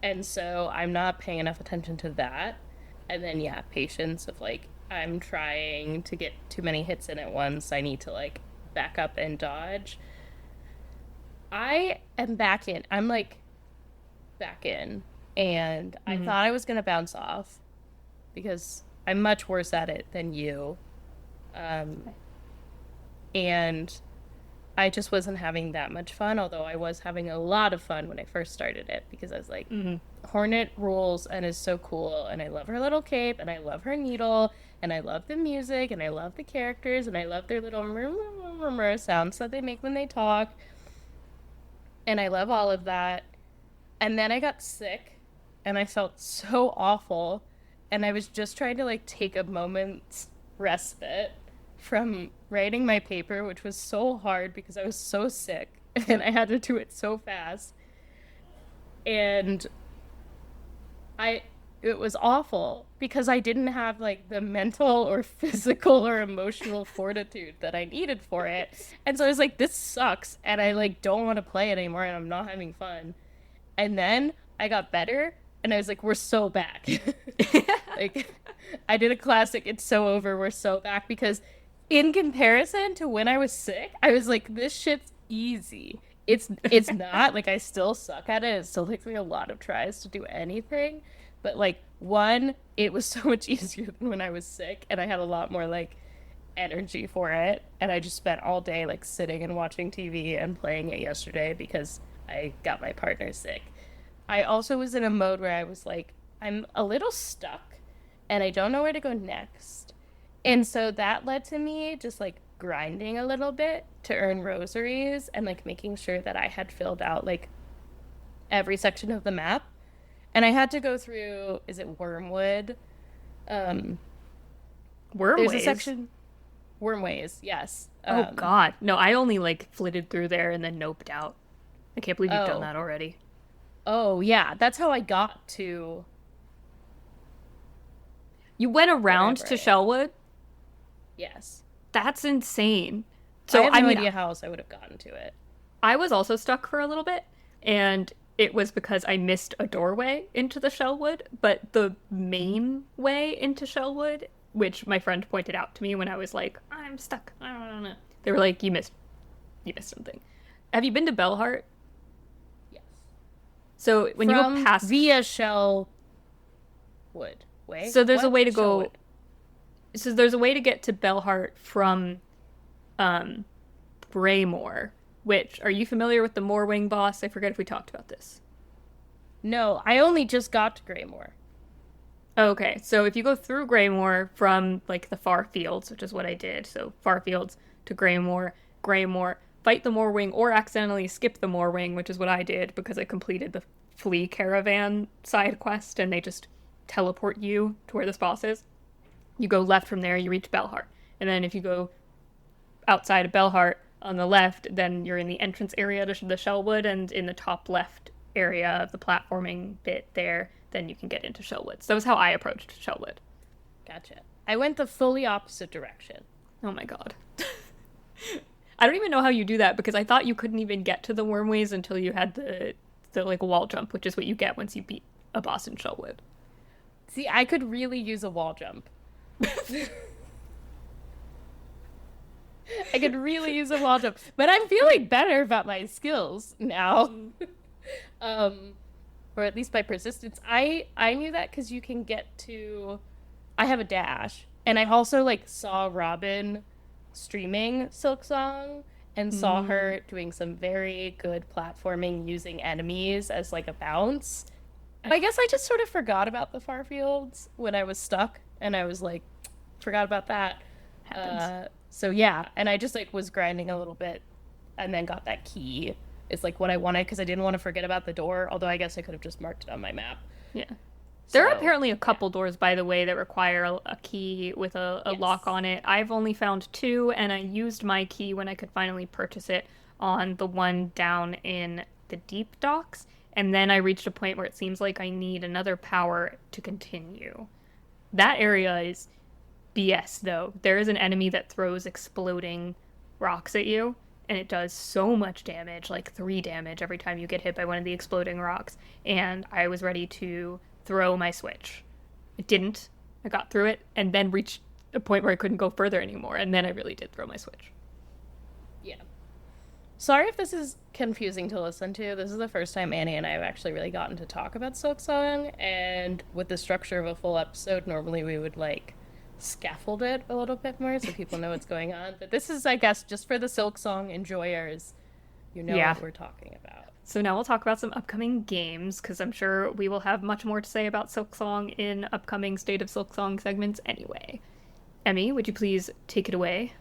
And so I'm not paying enough attention to that. And then yeah, patience of like I'm trying to get too many hits in at once. I need to like back up and dodge. I am back in. I'm like back in. And I thought I was gonna bounce off because I'm much worse at it than you. And I just wasn't having that much fun, although I was having a lot of fun when I first started it because I was like, Hornet rules and is so cool, and I love her little cape, and I love her needle, and I love the music, and I love the characters, and I love their little sounds that they make when they talk, and I love all of that. And then I got sick, and I felt so awful, and I was just trying to like take a moment's respite from writing my paper, which was so hard because I was so sick and I had to do it so fast. And it was awful because I didn't have like the mental or physical or emotional fortitude that I needed for it. And so I was like, this sucks and I like don't want to play it anymore and I'm not having fun. And then I got better and I was like, we're so back. Like I did a classic, it's so over, we're so back, because in comparison to when I was sick, I was like, this shit's easy. It's not, like, I still suck at it. It still takes me a lot of tries to do anything. But, like, one, it was so much easier than when I was sick, and I had a lot more, like, energy for it. And I just spent all day, like, sitting and watching TV and playing it yesterday because I got my partner sick. I also was in a mode where I was like, I'm a little stuck, and I don't know where to go next. And so that led to me just like grinding a little bit to earn rosaries and like making sure that I had filled out like every section of the map. And I had to go through, is it Wormwood? Um, there's a Wormways. section, Wormways, yes. Oh God, no! I only like flitted through there and then noped out. I can't believe you've done Oh, that already. oh yeah, that's how I got to You went around wherever to I am. Shellwood? Yes. That's insane. I So, have I no mean, idea how else I would have gotten to it. I was also stuck for a little bit, and it was because I missed a doorway into the Shellwood, but the main way into Shellwood, which my friend pointed out to me when I was like, I'm stuck. I don't know. They were like, you missed something. Have you been to Bellheart? Yes. So when you go From past, via Shellwood Way? so there's a What? way to go. Shellwood. So there's a way to get to Bellheart from um, Braymore. Which are you familiar with the Moorwing boss? I forget if we talked about this. No, I only just got to Greymore. Okay, so if you go through Graymore from like the far fields, which is what I did, so far fields to Graymore, Graymore, fight the Moorwing, or accidentally skip the Moorwing, which is what I did because I completed the flea caravan side quest and they just teleport you to where this boss is. You go left from there, you reach Bellheart. And then if you go outside of Bellheart on the left, then you're in the entrance area to the Shellwood, and in the top left area of the platforming bit there, then you can get into Shellwood. So that was how I approached Shellwood. Gotcha. I went the fully opposite direction. Oh my god. I don't even know how you do that because I thought you couldn't even get to the Wormways until you had the like wall jump, which is what you get once you beat a boss in Shellwood. See, I could really use a wall jump. I could really use a wall jump, but I'm feeling better about my skills now. um, or at least my persistence. I knew that because you can get to. I have a dash, and I also like saw Robin streaming Silksong and saw Mm. her doing some very good platforming using enemies as like a bounce. And I guess I just sort of forgot about the far fields when I was stuck, and I was like, forgot about that. Happens. So yeah, and I just like was grinding a little bit, and then got that key. It's like what I wanted because I didn't want to forget about the door. Although I guess I could have just marked it on my map. Yeah. There are So apparently a yeah, couple doors, by the way, that require a key with a lock yes, on it. I've only found two, and I used my key when I could finally purchase it on the one down in the deep docks. And then I reached a point where it seems like I need another power to continue. That area is BS, though. There is an enemy that throws exploding rocks at you, and it does so much damage, like 3 damage every time you get hit by one of the exploding rocks. And I was ready to throw my switch. It didn't. I got through it, and then reached a point where I couldn't go further anymore, and then I really did throw my switch. yeah. Sorry if this is confusing to listen to. This is the first time Annie and I have actually really gotten to talk about Silksong, and with the structure of a full episode, normally we would like scaffold it a little bit more so people know what's going on. But this is, I guess, just for the Silksong enjoyers. You know Yeah. what we're talking about. So now we'll talk about some upcoming games, because I'm sure we will have much more to say about Silksong in upcoming State of Silksong segments anyway. Emmy, would you please take it away?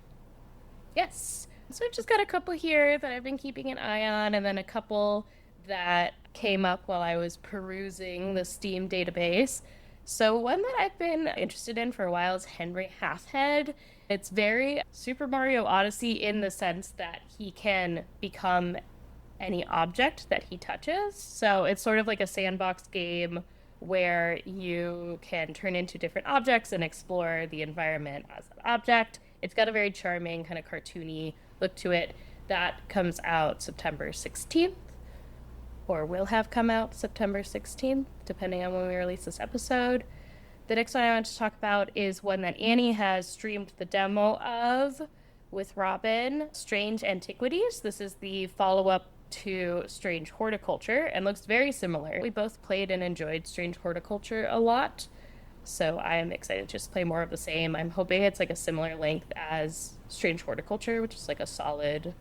Yes. So I've just got a couple here that I've been keeping an eye on, and then a couple that came up while I was perusing the Steam database. So one that I've been interested in for a while is Henry Halfhead. It's very Super Mario Odyssey in the sense that he can become any object that he touches. So it's sort of like a sandbox game where you can turn into different objects and explore the environment as an object. It's got a very charming, kind of cartoony look to it. That comes out September 16th, or will have come out September 16th, depending on when we release this episode. The next one I want to talk about is one that Annie has streamed the demo of with Robin, Strange Antiquities. This is the follow up to Strange Horticulture and looks very similar. We both played and enjoyed Strange Horticulture a lot, so I am excited to just play more of the same. I'm hoping it's like a similar length as Strange Horticulture, which is like a solid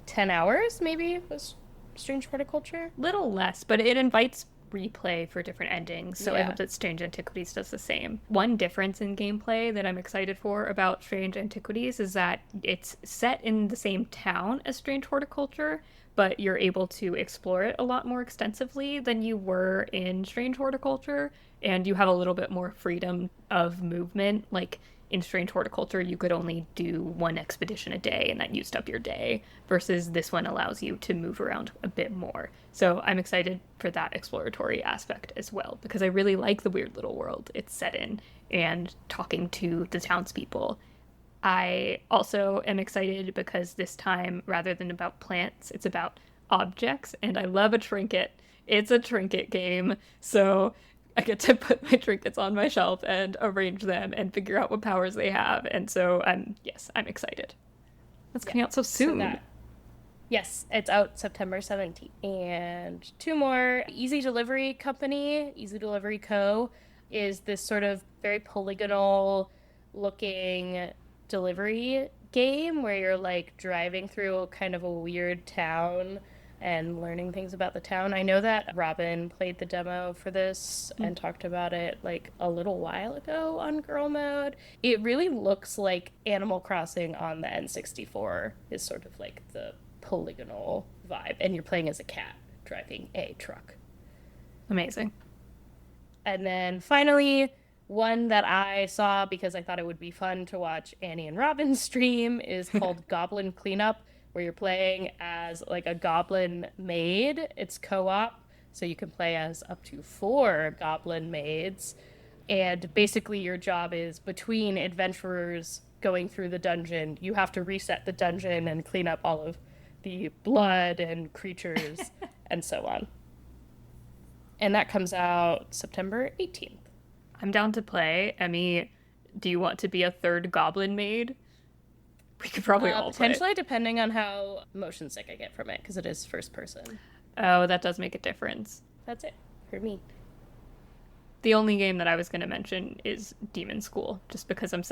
10 hours maybe was Strange Horticulture. Little less, but it invites replay for different endings. So I Yeah. hope that Strange Antiquities does the same. One difference in gameplay that I'm excited for about Strange Antiquities is that it's set in the same town as Strange Horticulture, but you're able to explore it a lot more extensively than you were in Strange Horticulture, and you have a little bit more freedom of movement. Like in Strange Horticulture, you could only do one expedition a day, and that used up your day, versus this one allows you to move around a bit more. So I'm excited for that exploratory aspect as well, because I really like the weird little world it's set in and talking to the townspeople. I also am excited because this time, rather than about plants, it's about objects, and I love a trinket. It's a trinket game, so I get to put my trinkets on my shelf and arrange them and figure out what powers they have. And so I'm excited. That's Yeah. coming out so So soon. that Yes, it's out September 17th. And two more. Easy Delivery Company, Easy Delivery Co. is this sort of very polygonal looking delivery game where you're like driving through kind of a weird town and learning things about the town. I know that Robin played the demo for this and talked about it like a little while ago on Girl Mode. It really looks like Animal Crossing on the N64 is sort of like the polygonal vibe, and you're playing as a cat driving a truck. Amazing. And then finally, one that I saw because I thought it would be fun to watch Annie and Robin stream is called Goblin Cleanup, where you're playing as like a goblin maid. It's co-op, so you can play as up to 4 goblin maids. And basically your job is between adventurers going through the dungeon, you have to reset the dungeon and clean up all of the blood and creatures and so on. And that comes out September 18th. I'm down to play. Emmy, do you want to be a third goblin maid? We could probably all play. Potentially, depending on how motion sick I get from it, because it is first person. Oh, that does make a difference. That's it for me. The only game that I was going to mention is Demon School, just because Yes. I'm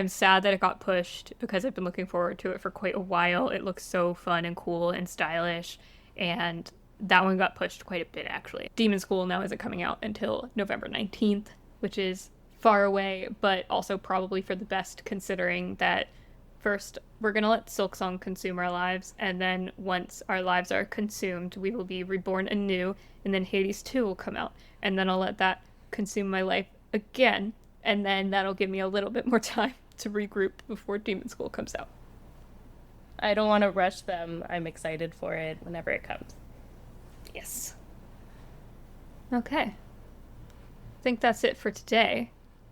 sad that it got pushed because I've been looking forward to it for quite a while. It looks so fun and cool and stylish, and that one got pushed quite a bit actually. Demon School now isn't coming out until November 19th, which is far away, but also probably for the best considering that first we're going to let Silksong consume our lives, and then once our lives are consumed, we will be reborn anew, and then Hades 2 will come out, and then I'll let that consume my life again, and then that'll give me a little bit more time to regroup before Demon School comes out. I don't want to rush them. I'm excited for it whenever it comes. Yes. Okay. I think that's it for today.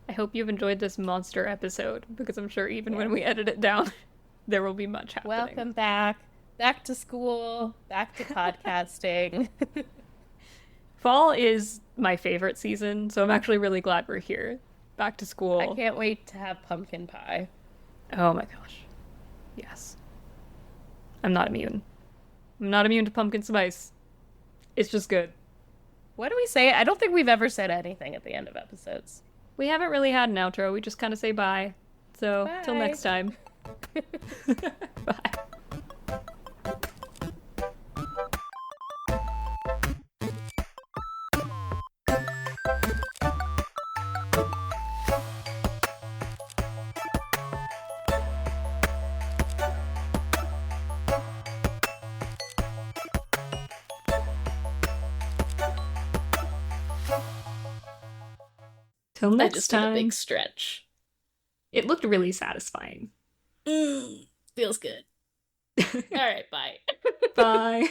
I hope you've enjoyed this monster episode because I'm sure even when Yes. we edit it down, there will be much happening. Welcome back. Back to school. Back to podcasting. Fall is my favorite season, so I'm actually really glad we're here. Back to I school. can't wait to have pumpkin pie. Oh my gosh. Yes. I'm not immune. I'm not immune to pumpkin spice. It's just good. What do we say? I don't think we've ever said anything at the end of episodes. We haven't really had an outro. We just kind of say bye. So, till Bye. next time. Bye. Till I next just did a time. big stretch. It looked really satisfying. Feels good. All right, bye. Bye.